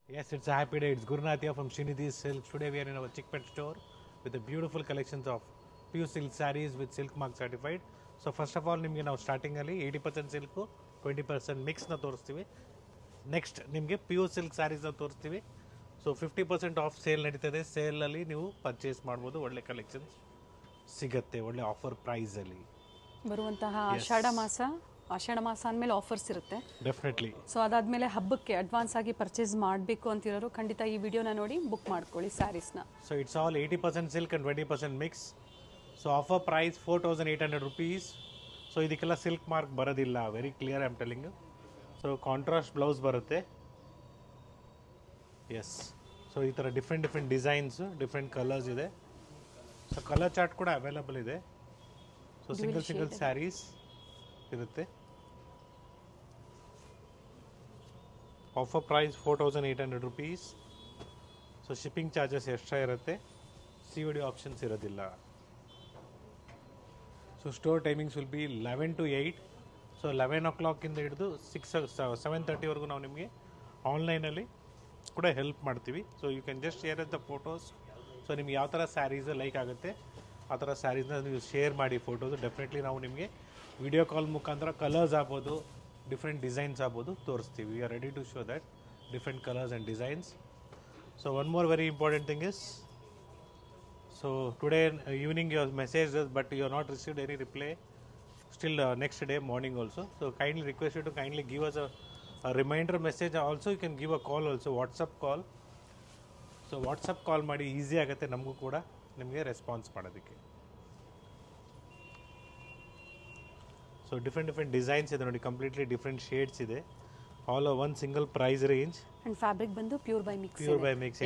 Yes, it's a happy day. It's Gurunath here from Srinidhi Silks. Today we are in our Chickpet store with the beautiful collections of pure silk sarees with silk mark certified. So first of all, ನಿಮಗೆ ನಾವು ಸ್ಟಾರ್ಟಿಂಗಲ್ಲಿ 80% silk 20% ಮಿಕ್ಸ್ನ ತೋರಿಸ್ತೀವಿ. Next ನಿಮಗೆ pure silk ಸ್ಯಾರೀಸ್ನ ತೋರಿಸ್ತೀವಿ. So 50% of sale ನಡೀತದೆ. ಸೇಲಲ್ಲಿ ನೀವು purchase ಮಾಡ್ಬೋದು. ಒಳ್ಳೆ ಕಲೆಕ್ಷನ್ಸ್ ಸಿಗುತ್ತೆ ಒಳ್ಳೆ ಆಫರ್ ಪ್ರೈಸಲ್ಲಿ. ಬರುವಂತಹ ಆಷಾಢ ಮಾಸ ಅಂದಮೇಲೆ ಆಫರ್ಸ್ ಇರುತ್ತೆ ಡೆಫಿನೆಟ್ಲಿ. ಸೊ ಅದಾದಮೇಲೆ ಹಬ್ಬಕ್ಕೆ ಅಡ್ವಾನ್ಸ್ ಆಗಿ ಪರ್ಚೇಸ್ ಮಾಡಬೇಕು ಅಂತಿರೋರು ಖಂಡಿತ ಈ ವಿಡಿಯೋನ ನೋಡಿ ಬುಕ್ ಮಾಡ್ಕೊಳ್ಳಿ ಸ್ಯಾರೀಸ್ನ. So it's all 80% silk and 20% mix. So offer price 4800 rupees. So ಇದಕ್ಕೆಲ್ಲ ಸಿಲ್ಕ್ ಮಾರ್ಕ್ ಬರೋದಿಲ್ಲ, very clear I am telling. So contrast blouse ಬರುತ್ತೆ. ಎಸ್, ಸೊ ಈ ಥರ ಡಿಫ್ರೆಂಟ್ ಡಿಸೈನ್ಸು, ಡಿಫ್ರೆಂಟ್ ಕಲರ್ಸ್ ಇದೆ. ಸೊ ಕಲರ್ ಚಾರ್ಟ್ ಕೂಡ available ಇದೆ. So single sarees ಇರುತ್ತೆ. Offer price 4800 rupees. So shipping charges extra ಇರುತ್ತೆ. COD ಆಪ್ಷನ್ಸ್ ಇರೋದಿಲ್ಲ. So store timings will be 11 to 8. So 11 o'clock ಇಂದ ಹಿಡಿದು 7:30ವರೆಗೂ ನಾವು ನಿಮಗೆ ಆನ್ಲೈನಲ್ಲಿ ಕೂಡ ಹೆಲ್ಪ್ ಮಾಡ್ತೀವಿ. So you can just share the photos. So ನಿಮ್ಗೆ ಯಾವ ಥರ ಸ್ಯಾರೀಸ್ ಲೈಕ್ ಆಗುತ್ತೆ ಆ ಥರ ಸ್ಯಾರೀಸ್ನ ನೀವು ಶೇರ್ ಮಾಡಿ ಫೋಟೋಸ್. ಡೆಫಿನೆಟ್ಲಿ ನಾವು ನಿಮಗೆ ವಿಡಿಯೋ ಕಾಲ್ ಮುಖಾಂತರ ಕಲರ್ಸ್ ಆಗ್ಬೋದು, ಡಿಫ್ರೆಂಟ್ ಡಿಸೈನ್ಸ್ ಆಗ್ಬೋದು ತೋರಿಸ್ತೀವಿ. We are ready to show that different colours and designs. So one more very important thing is, so today evening your messages but you have not received any reply still next day morning also. So kindly request you to kindly give us a reminder message. Also you can give a call also, WhatsApp call. So WhatsApp call ಮಾಡಿ easy ಆಗುತ್ತೆ ನಮಗೂ ಕೂಡ ನಿಮಗೆ response ಮಾಡೋದಕ್ಕೆ. So different designs ಇದೆ ನೋಡಿ, completely different shades ಇದೆ. All one single price range. And fabric ಬಂದು ಪ್ಯೂರ್ ಬೈ ಮಿಕ್ಸ್.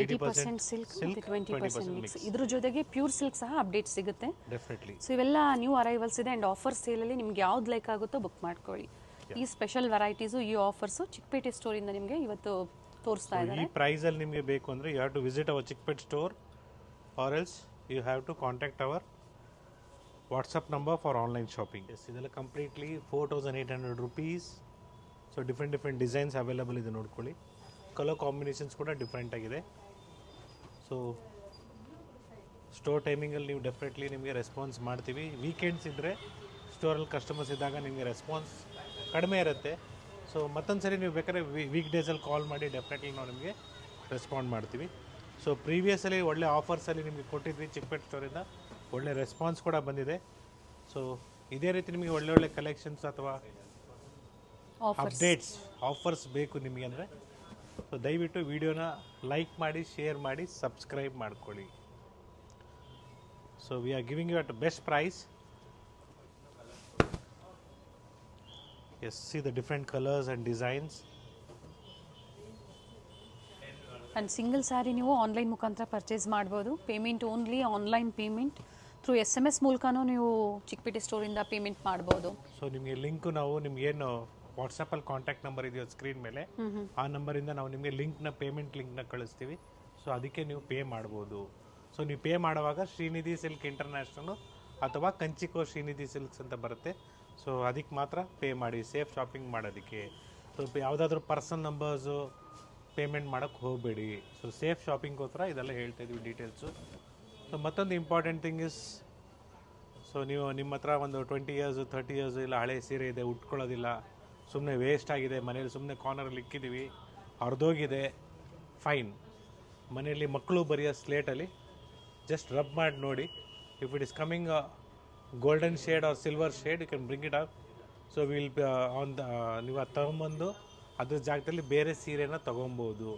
80% ಸಿಲ್ಕ್ ಮತ್ತು 20% ಮಿಕ್ಸ್. ಇದ್ರ ಜೊತೆಗೆ ಪ್ಯೂರ್ ಸಿಲ್ಕ್ ಸಹ ಅಪ್ಡೇಟ್ ಸಿಗುತ್ತೆ ಡೆಫಿನೆಟ್ಲಿ. ಸೊ ಇವೆಲ್ಲ ನ್ಯೂ ಅರೈವಲ್ಸ್ ಇದೆ ಅಂಡ್ ಆಫರ್ ಸೇಲಲ್ಲಿ ನಿಮ್ಗೆ ಯಾವ್ದು ಲೈಕ್ ಆಗುತ್ತೋ ಬುಕ್ ಮಾಡ್ಕೊಳ್ಳಿ. ಈ ಸ್ಪೆಷಲ್ ವೆರೈಟೀಸು, ಈ ಆಫರ್ಸು ಚಿಕ್ಕಪೇಟೆ ಸ್ಟೋರಿಂದ ನಿಮಗೆ ಇವತ್ತು ತೋರಿಸ್ತಾ ಇದ್ದಾರೆ. ಈ ಪ್ರೈಸಲ್ಲಿ ನಿಮಗೆ ಬೇಕು ಅಂದರೆ you have to visit our Chickpet store R else you have to contact our WhatsApp number for online shopping. Yes, ಇದೆಲ್ಲ completely 4800 rupees. So different designs available ಇದೆ ನೋಡ್ಕೊಳ್ಳಿ. ಕಲರ್ ಕಾಂಬಿನೇಷನ್ಸ್ ಕೂಡ ಡಿಫ್ರೆಂಟ್ ಆಗಿದೆ. ಸೊ ಸ್ಟೋರ್ ಟೈಮಿಂಗಲ್ಲಿ ನೀವು ಡೆಫಿನೆಟ್ಲಿ ನಿಮಗೆ response ಮಾಡ್ತೀವಿ. Weekends ಇದ್ದರೆ ಸ್ಟೋರಲ್ಲಿ ಕಸ್ಟಮರ್ಸ್ ಇದ್ದಾಗ ನಿಮಗೆ ರೆಸ್ಪಾನ್ಸ್ ಕಡಿಮೆ ಇರುತ್ತೆ. ಸೊ ಮತ್ತೊಂದು ಸರಿ ನೀವು ಬೇಕಾದ್ರೆ ವೀಕ್ ಡೇಸಲ್ಲಿ ಕಾಲ್ ಮಾಡಿ ಡೆಫಿನೆಟ್ಲಿ ನಾವು ನಿಮಗೆ ರೆಸ್ಪಾಂಡ್ ಮಾಡ್ತೀವಿ. ಸೊ ಪ್ರೀವಿಯಸಲ್ಲಿ ಒಳ್ಳೆ ಆಫರ್ಸಲ್ಲಿ ನಿಮಗೆ ಕೊಟ್ಟಿದ್ವಿ ಚಿಕ್ಕಪೇಟೆ ಸ್ಟೋರಿಂದ, ಒಳ್ಳೆ ರೆಸ್ಪಾನ್ಸ್ ಕೂಡ ಬಂದಿದೆ. ಸೊ ಇದೇ ರೀತಿ ನಿಮಗೆ ಒಳ್ಳೆ ಕಲೆಕ್ಷನ್ಸ್ ಅಥವಾ ಅಪ್ಡೇಟ್ಸ್ ಆಫರ್ಸ್ ಬೇಕು ನಿಮಗೆ ಅಂದರೆ ಸೊ ದಯವಿಟ್ಟು ವಿಡಿಯೋನ ಲೈಕ್ ಮಾಡಿ, ಶೇರ್ ಮಾಡಿ, ಸಬ್ಸ್ಕ್ರೈಬ್ ಮಾಡ್ಕೊಳ್ಳಿ. So we are giving you at best price. Yes, see the different colours and designs. And single sari ನೀವು ಆನ್ಲೈನ್ ಮುಖಾಂತರ ಪರ್ಚೇಸ್ ಮಾಡ್ಬೋದು. Payment only online payment through SMS ಮೂಲಕನೂ ನೀವು ಚಿಕ್ಕಪೇಟೆ ಸ್ಟೋರಿಂದ ಪೇಮೆಂಟ್ ಮಾಡ್ಬೋದು. ಸೊ ನಿಮಗೆ ಲಿಂಕು ನಾವು ನಿಮ್ಗೇನು ವಾಟ್ಸಪ್ಪಲ್ಲಿ ಕಾಂಟ್ಯಾಕ್ಟ್ ನಂಬರ್ ಇದೆಯೋ ಸ್ಕ್ರೀನ್ ಮೇಲೆ, ಆ ನಂಬರಿಂದ ನಾವು ನಿಮಗೆ ಪೇಮೆಂಟ್ ಲಿಂಕ್ನ ಕಳಿಸ್ತೀವಿ. ಸೊ ಅದಕ್ಕೆ ನೀವು ಪೇ ಮಾಡ್ಬೋದು. ಸೊ ನೀವು ಪೇ ಮಾಡುವಾಗ ಶ್ರೀನಿಧಿ ಸಿಲ್ಕ್ ಇಂಟರ್ನ್ಯಾಷನಲ್ ಅಥವಾ ಕಂಚಿಕೋ ಶ್ರೀನಿಧಿ ಸಿಲ್ಕ್ಸ್ ಅಂತ ಬರುತ್ತೆ. ಸೊ ಅದಕ್ಕೆ ಮಾತ್ರ ಪೇ ಮಾಡಿ, ಸೇಫ್ ಶಾಪಿಂಗ್ ಮಾಡೋದಕ್ಕೆ. ಸೊ ಯಾವುದಾದ್ರೂ ಪರ್ಸನಲ್ ನಂಬರ್ಸು ಪೇಮೆಂಟ್ ಮಾಡೋಕ್ಕೆ ಹೋಗಬೇಡಿ. ಸೊ ಸೇಫ್ ಶಾಪಿಂಗ್ಗೋಸ್ಕರ ಇದೆಲ್ಲ ಹೇಳ್ತಾ ಇದ್ದೀವಿ ಡೀಟೇಲ್ಸು. ಸೊ ಮತ್ತೊಂದು ಇಂಪಾರ್ಟೆಂಟ್ ಥಿಂಗ್ ಇಸ್, ಸೊ ನೀವು ನಿಮ್ಮ ಹತ್ರ ಒಂದು 20 years 30 years ಇಲ್ಲ ಹಳೆ ಸೀರೆ ಇದೆ, ಉಟ್ಕೊಳ್ಳೋದಿಲ್ಲ, ಸುಮ್ಮನೆ ವೇಸ್ಟ್ ಆಗಿದೆ, ಮನೇಲಿ ಸುಮ್ಮನೆ ಕಾರ್ನರಲ್ಲಿ ಇಕ್ಕಿದ್ದೀವಿ, ಹರಿದೋಗಿದೆ, ಫೈನ್. ಮನೆಯಲ್ಲಿ ಮಕ್ಕಳು ಬರೆಯೋ ಸ್ಲೇಟಲ್ಲಿ ಜಸ್ಟ್ ರಬ್ ಮಾಡಿ ನೋಡಿ. If it is coming golden shade or silver shade you can bring it up. So will on the ನೀವು ಅದು ತಗೊಂಬಂದು ಅದ್ರ ಜಾಗದಲ್ಲಿ ಬೇರೆ ಸೀರೆನ ತೊಗೊಬೋದು.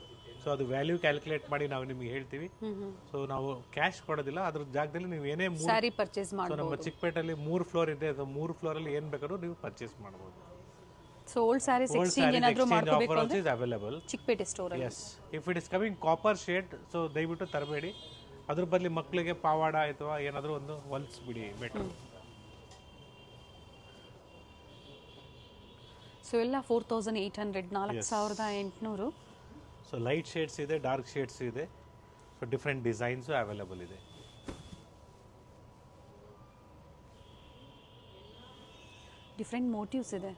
ಸೊ ಅದು ವ್ಯಾಲ್ಯೂ ಕ್ಯಾಲ್ಕುಲೇಟ್ ಮಾಡಿ ನಾವು ನಿಮಗೆ ಹೇಳ್ತೀವಿ. ಸೊ ನಾವು ಕ್ಯಾಶ್ ಕೊಡೋದಿಲ್ಲ, ಅದ್ರ ಜಾಗದಲ್ಲಿ ನೀವು ಏನೇ ಸ್ಯಾರಿ ಪರ್ಚೇಸ್ ಮಾಡಿ. ಸೊ ನಮ್ಮ ಚಿಕ್ಕಪೇಟೆಯಲ್ಲಿ 3 ಫ್ಲೋರ್ ಇದೆ. ಸೊ 3 ಫ್ಲೋರಲ್ಲಿ ಏನು ಬೇಕಾದ್ರೂ ನೀವು ಪರ್ಚೇಸ್ ಮಾಡ್ಬೋದು. ಸೊ ಓಲ್ಡ್ ಸ್ಯಾರೀಸ್ ಎಕ್ಸ್ಚೇಂಜ್ ಏನಾದರೂ ಮಾಡ್ಕೋಬೇಕು ಅಂದ್ರೆ is available Chickpet store. Yes, if it is coming copper shade so ದಯವಿಟ್ಟು ತರಬೇಡಿ. ಅದ್ರ ಬದಲಿ ಮಕ್ಕಳಿಗೆ ಪಾವಾಡ ಅಥವಾ ಏನಾದರೂ ಒಂದು ಹೊಲಿಸ್ಬಿಡಿ ಬೆಟರ್. ಸೊ ಎಲ್ಲ 4800 4800. ಸೊ ಲೈಟ್ ಶೇಡ್ಸ್ ಇದೆ, ಡಾರ್ಕ್ ಶೇಡ್ಸ್ ಇದೆ. ಸೊ ಡಿಫ್ರೆಂಟ್ ಡಿಸೈನ್ಸು ಅವೈಲೇಬಲ್ ಇದೆ. ಡಿಫ್ರೆಂಟ್ ಮೋಟಿವ್ಸ್ ಇದೆ.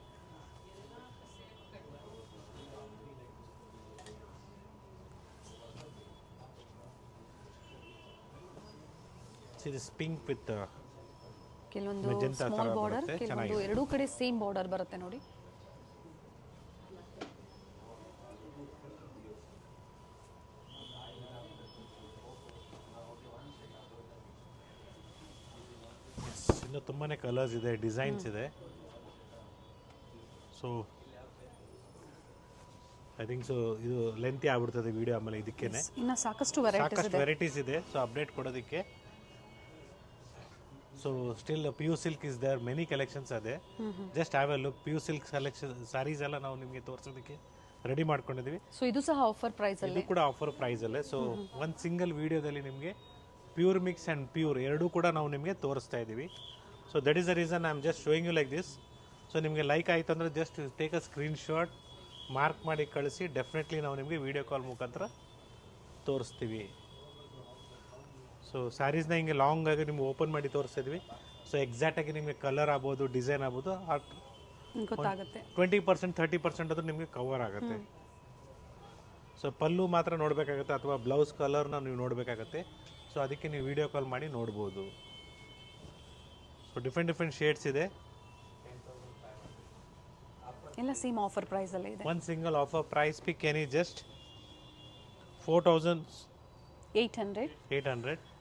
ಸಿ ದಿಸ್ ಪಿಂಕ್ ವಿತ್ ಕೆಲವೊಂದು magenta ತರ ಸ್ಮಾಲ್ ಬಾರ್ಡರ್, ಬರುತ್ತೆ, ಕೆಲವೊಂದು ಎರಡೂ ಕಡೆ ಸೇಮ್ ಬಾರ್ಡರ್ ಬರುತ್ತೆ ನೋಡಿ. ಇನ್ನು ತುಂಬಾನೇ ಕಲರ್ಸ್ ಇದೆ, ಡಿಸೈನ್ಸ್ ಇದೆ. ಸೊ ಐ ಥಿಂಕ್ ಸೊ ಇದು ಲೆಂತಿ ಆಗ್ಬಿಡ್ತದೆ ವಿಡಿಯೋ, ಆಮೇಲೆ ಇದಕ್ಕೇನೆ ಇನ್ನ ಸಾಕಷ್ಟು ವೆರೈಟೀಸ್ ಸಾಕಷ್ಟು ಇದೆ. ವೆರೈಟೀಸ್ ಇದೆ. ಸೊ ಅಪ್ಡೇಟ್ ಕೊಡೋದಕ್ಕೆ so still pure silk is there, many collections ಅದೇ. Just have a look. Pure silk selection sarees ಎಲ್ಲ ನಾವು ನಿಮಗೆ ತೋರಿಸೋದಕ್ಕೆ ರೆಡಿ ಮಾಡ್ಕೊಂಡಿದ್ದೀವಿ. ಸೊ ಇದು ಸಹ ಆಫರ್ ಪ್ರೈಸ್ ಅಲ್ಲಿ, ಇದು ಕೂಡ ಆಫರ್ ಪ್ರೈಸ್ ಅಲ್ಲೇ. ಸೊ ಒಂದು ಸಿಂಗಲ್ ವಿಡಿಯೋದಲ್ಲಿ ನಿಮಗೆ ಪ್ಯೂರ್ ಮಿಕ್ಸ್ ಆ್ಯಂಡ್ ಪ್ಯೂರ್ ಎರಡೂ ಕೂಡ ನಾವು ನಿಮಗೆ ತೋರಿಸ್ತಾ ಇದ್ದೀವಿ. So that is the reason I am just showing you like this. So ನಿಮಗೆ ಲೈಕ್ ಆಯಿತು ಅಂದರೆ just take a screenshot, mark ಮಾಡಿ ಕಳಿಸಿ. ಡೆಫಿನೆಟ್ಲಿ ನಾವು ನಿಮಗೆ ವಿಡಿಯೋ ಕಾಲ್ ಮುಖಾಂತರ ತೋರಿಸ್ತೀವಿ. ಸೊ ಸ್ಯಾರೀಸ್ನ ಹಿಂಗೆ ಲಾಂಗ್ ಆಗಿ ನಿಮ್ಗೆ ಓಪನ್ ಮಾಡಿ ತೋರಿಸ್ತಿದ್ವಿ. ಸೊ ಎಕ್ಸಾಕ್ಟಾಗಿ ನಿಮಗೆ ಕಲರ್ ಆಗ್ಬೋದು, ಡಿಸೈನ್ ಆಗ್ಬೋದು, ಗೊತ್ತಾಗುತ್ತೆ. 20% 30% ಅದು ನಿಮಗೆ ಕವರ್ ಆಗುತ್ತೆ. ಸೊ ಪಲ್ಲು ಮಾತ್ರ ನೋಡಬೇಕಾಗುತ್ತೆ ಅಥವಾ ಬ್ಲೌಸ್ ಕಲರ್ನ ನೀವು ನೋಡಬೇಕಾಗತ್ತೆ. ಸೊ ಅದಕ್ಕೆ ನೀವು ವಿಡಿಯೋ ಕಾಲ್ ಮಾಡಿ ನೋಡ್ಬೋದು. ಸೊ ಡಿಫ್ರೆಂಟ್ ಶೇಡ್ಸ್ ಇದೆ. ಎಲ್ಲ ಸೇಮ್ ಆಫರ್ ಪ್ರೈಸ್ ಅಲ್ಲಿ ಇದೆ. One single offer price pick any just 4800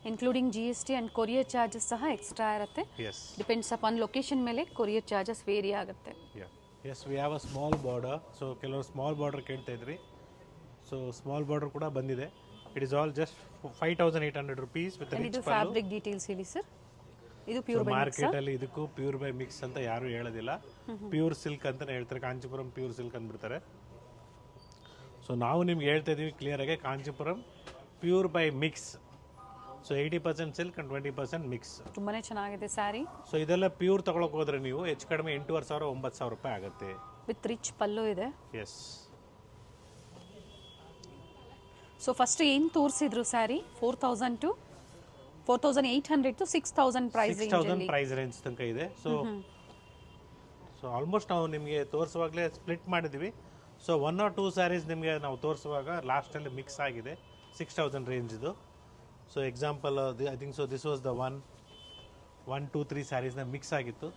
including GST and courier charges ಸಹ ಎಕ್ಸ್ಟ್ರಾ ಇರುತ್ತೆ. ಎಸ್, ಡಿಪೆಂಡ್ಸ್ ಅಪಾನ್ ಲೊಕೇಶನ್ ಮೇಲೆ ಕೊರಿಯರ್ ಚಾರ್ಜಸ್ ವೇರಿ ಆಗುತ್ತೆ. Yes we have a small border. So ಕೆಲವರು small border ಕೇಳ್ತಾ ಇದ್ರಿ. So small border ಕೂಡ ಬಂದಿದೆ. It is all just 5800 rupees with ಇದು ಫ್ಯಾಬ್ರಿಕ್ ಡೀಟೇಲ್ಸ್ ಹೇಳಿ ಸರ್. ಇದು ಪ್ಯೂರ್ ಬೈ ಮಾರ್ಕೆಟ್ ಅಲ್ಲಿ ಇದಕ್ಕೂ ಪ್ಯೂರ್ ಬೈ ಮಿಕ್ಸ್ ಅಂತ ಯಾರು ಹೇಳೋದಿಲ್ಲ. ಪ್ಯೂರ್ ಸಿಲ್ಕ್ ಅಂತಾನೆ ಹೇಳ್ತಾರೆ. ಕಾಂಚೀಪುರಂ ಪ್ಯೂರ್ ಸಿಲ್ಕ್ ಅಂದ್ಬಿಡ್ತಾರೆ. ಸೊ ನಾವು ನಿಮ್ಗೆ ಹೇಳ್ತಾ ಇದೀವಿ ಕ್ಲಿಯರ್ ಆಗಿ, Kanchipuram pure by mix. So 80% silk and 20% mix. ತುಂಬಾನೇ ಚೆನ್ನಾಗಿದೆ ಸ್ಯಾರಿ. ಸೊ ಇದೆಲ್ಲ ಪ್ಯೂರ್ ತಗೊಳಕ್ ಹೋದ್ರೆ ನೀವು ಹೆಚ್ಚು ಕಡಿಮೆ 8500 9000 ರೂಪಾಯಿ ಆಗುತ್ತೆ. ವಿತ್ ರಿಚ್ ಪಲ್ಲು ಇದೆ. ಎಸ್. ಸೊ ಫಸ್ಟ್ ಏನು ತೋರಿಸಿದ್ರು saree 4000 to 4800 to 6000 price 6000 price range ತನಕ ಇದೆ. ಸೊ ಆಲ್ಮೋಸ್ಟ್ ನಾವು ನಿಮಗೆ ತೋರಿಸುವಾಗಲೇ ಸ್ಪ್ಲಿಟ್ ಮಾಡಿದ್ವಿ. ಸೊ 1 or 2 ಸ್ಯಾರೀಸ್ ನಿಮಗೆ ನಾವು ತೋರಿಸುವಾಗ ಲಾಸ್ಟಲ್ಲಿ ಮಿಕ್ಸ್ ಆಗಿದೆ 6000 ರೇಂಜ್ದು. So example I think so this was the 1 2 3 ಸ್ಯಾರೀಸ್ನ ಮಿಕ್ಸ್ ಆಗಿತ್ತು.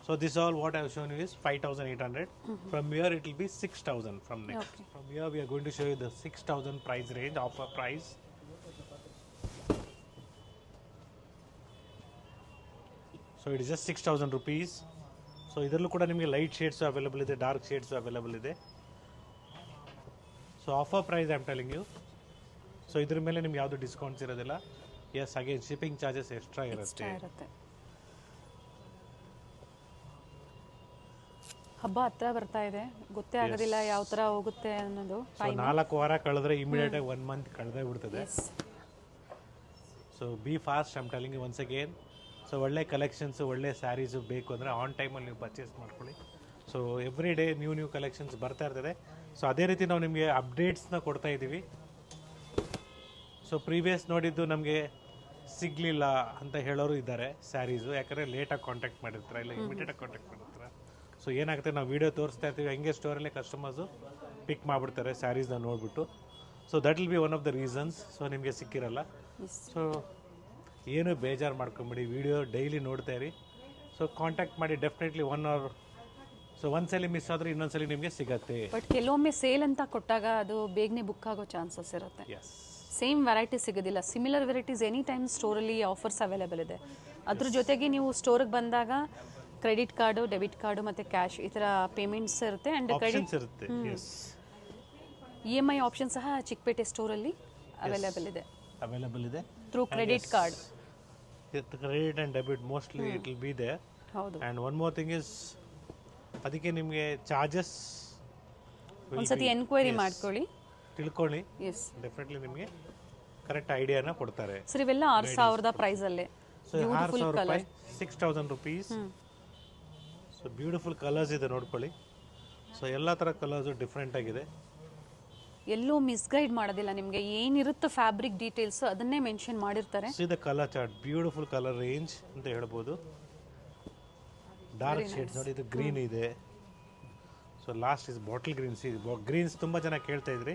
So this all what I have shown you is 5800. From here it will be 6000 from next. From here V are going to show you the 6000 price range offer price. So it is just 6000 rupees. So ಇದರಲ್ಲೂ ಕೂಡ ನಿಮಗೆ light shades available ಇದೆ, dark shades available ಇದೆ. So offer price I am telling you. So ಇದ್ರ ಮೇಲೆ ನಿಮ್ಗೆ ಯಾವುದು discounts ಇರೋದಿಲ್ಲ. ಎಸ್, ಹಾಗೆ ಶಿಪ್ಪಿಂಗ್ ಚಾರ್ಜಸ್ ಎಕ್ಸ್ಟ್ರಾ ಇರುತ್ತೆ. ಹಬ್ಬ ಹತ್ರ ಬರ್ತಾ ಇದೆ, ಗೊತ್ತೇ ಆಗೋದಿಲ್ಲ ಯಾವ ಥರ ಹೋಗುತ್ತೆ ಅನ್ನೋದು. ಸೊ 4 ವಾರ ಕಳೆದ್ರೆ ಇಮಿಡಿಯೇಟ್ ಆಗಿ 1 month ಕಳೆದೇ ಬಿಡ್ತದೆ. So be fast, I am telling you once again. So ಒಳ್ಳೆ ಕಲೆಕ್ಷನ್ಸ್, ಒಳ್ಳೆ ಸ್ಯಾರೀಸು ಬೇಕು ಅಂದರೆ ಆನ್ ಟೈಮಲ್ಲಿ ನೀವು ಪರ್ಚೇಸ್ ಮಾಡ್ಕೊಳ್ಳಿ. So every day new collections ಬರ್ತಾ ಇರ್ತದೆ. ಸೊ ಅದೇ ರೀತಿ ನಾವು ನಿಮಗೆ ಅಪ್ಡೇಟ್ಸ್ನ ಕೊಡ್ತಾ ಇದ್ದೀವಿ. ಸೊ ಪ್ರೀವಿಯಸ್ ನೋಡಿದ್ದು ನಮಗೆ ಸಿಗಲಿಲ್ಲ ಅಂತ ಹೇಳೋರು ಇದ್ದಾರೆ ಸ್ಯಾರೀಸು, ಯಾಕಂದರೆ ಲೇಟಾಗಿ ಕಾಂಟ್ಯಾಕ್ಟ್ ಮಾಡಿರ್ತಾರೆ, ಇಲ್ಲ ಇಮಿಡಿಯೇಟಾಗಿ ಕಾಂಟ್ಯಾಕ್ಟ್ ಮಾಡಿರ್ತಾರೆ. ಸೊ ಏನಾಗುತ್ತೆ, ನಾವು ವೀಡಿಯೋ ತೋರಿಸ್ತಾ ಇರ್ತೀವಿ, ಹಂಗೆ ಸ್ಟೋರಲ್ಲೇ ಕಸ್ಟಮರ್ಸು ಪಿಕ್ ಮಾಡಿಬಿಡ್ತಾರೆ ಸ್ಯಾರೀಸ್ನ ನೋಡಿಬಿಟ್ಟು. So that will B one of the reasons. So ನಿಮಗೆ ಸಿಕ್ಕಿರಲ್ಲ. ಸೊ ಏನು ಬೇಜಾರು ಮಾಡ್ಕೊಂಬಿಡಿ, ವಿಡಿಯೋ ಡೈಲಿ ನೋಡ್ತಾ ಇರಿ. ಸೊ ಕಾಂಟ್ಯಾಕ್ಟ್ ಮಾಡಿ ಡೆಫಿನೆಟ್ಲಿ 1 hour. ಸೊ ಒಂದ್ಸಲಿ ಮಿಸ್ ಆದರೆ ಇನ್ನೊಂದ್ಸಲಿ ನಿಮಗೆ ಸಿಗತ್ತೆ. ಬಟ್ ಕೆಲವೊಮ್ಮೆ ಸೇಲ್ ಅಂತ ಕೊಟ್ಟಾಗ ಅದು ಬೇಗನೆ ಬುಕ್ ಆಗೋ ಚಾನ್ಸಸ್ ಇರುತ್ತೆ. ಸೇಮ್ ವೆರೈಟಿ ಸಿಗೋದಿಲ್ಲ. ಸಿಮಿಲರ್ ವೆರೈಟೀಸ್ ಎನಿ ಟೈಮ್ ಸ್ಟೋರಲ್ಲಿ ಆಫರ್ಸ್ ಅವೈಲೇಬಲ್ ಇದೆ. ಅದ್ರ ಜೊತೆಗೆ ನೀವು ಸ್ಟೋರಿಗೆ ಬಂದಾಗ ಕ್ರೆಡಿಟ್ ಕಾರ್ಡು, ಡೆಬಿಟ್ ಕಾರ್ಡು ಮತ್ತು ಕ್ಯಾಶ್ ಈ ಥರ ಪೇಮೆಂಟ್ಸ್ ಇರುತ್ತೆ. ಆ್ಯಂಡ್ ಕ್ರೆಡಿಟ್ ಇರುತ್ತೆ. EMI ಆಪ್ಷನ್ ಸಹ ಚಿಕ್ಕಪೇಟೆ ಸ್ಟೋರಲ್ಲಿ ಅವೈಲೇಬಲ್ ಇದೆ through credit card. Credit and debit mostly it will be there. ಹೌದು. And one more thing is, ಅದಕ್ಕೆ ನಿಮಗೆ ಚಾರ್ಜಸ್ ಒಂದ್ಸತಿ ಎನ್ಕ್ವೈರಿ ಮಾಡ್ಕೊಳ್ಳಿ, ತಿಳ್ಕೊಳ್ಳಿ. ಎಸ್, ಡೆಫಿನೆಟ್ಲಿ ನಿಮಗೆ ಕರೆಕ್ಟ್ ಐಡಿಯಾನ ಕೊಡ್ತಾರೆ. ಸರ್ ಇವೆಲ್ಲ 6000 ಪ್ರೈಸಲ್ಲೇ. ಸೊ 6000 ರೂಪಾಯಿ, 6000 rupees. ಸೊ ಬ್ಯೂಟಿಫುಲ್ ಕಲರ್ಸ್ ಇದೆ ನೋಡ್ಕೊಳ್ಳಿ. ಸೊ ಎಲ್ಲ ಥರ ಕಲರ್ಸು ಡಿಫ್ರೆಂಟ್ ಆಗಿದೆ. ಎಲ್ಲೂ ಮಿಸ್ಗೈಡ್ ಮಾಡೋದಿಲ್ಲ. ನಿಮಗೆ ಏನಿರುತ್ತೋ ಫ್ಯಾಬ್ರಿಕ್ ಡೀಟೇಲ್ಸ್ ಅದನ್ನೇ ಮೆನ್ಷನ್ ಮಾಡಿರ್ತಾರೆ. See the colour chart, beautiful colour range ಅಂತ ಹೇಳ್ಬೋದು. ಡಾರ್ಕ್ ಶೇಡ್ಸ್ ನೋಡಿ, ಇದು ಗ್ರೀನ್ ಇದೆ. So last is bottle green. Greens ತುಂಬ ಜನ ಕೇಳ್ತಾ ಇದ್ರಿ.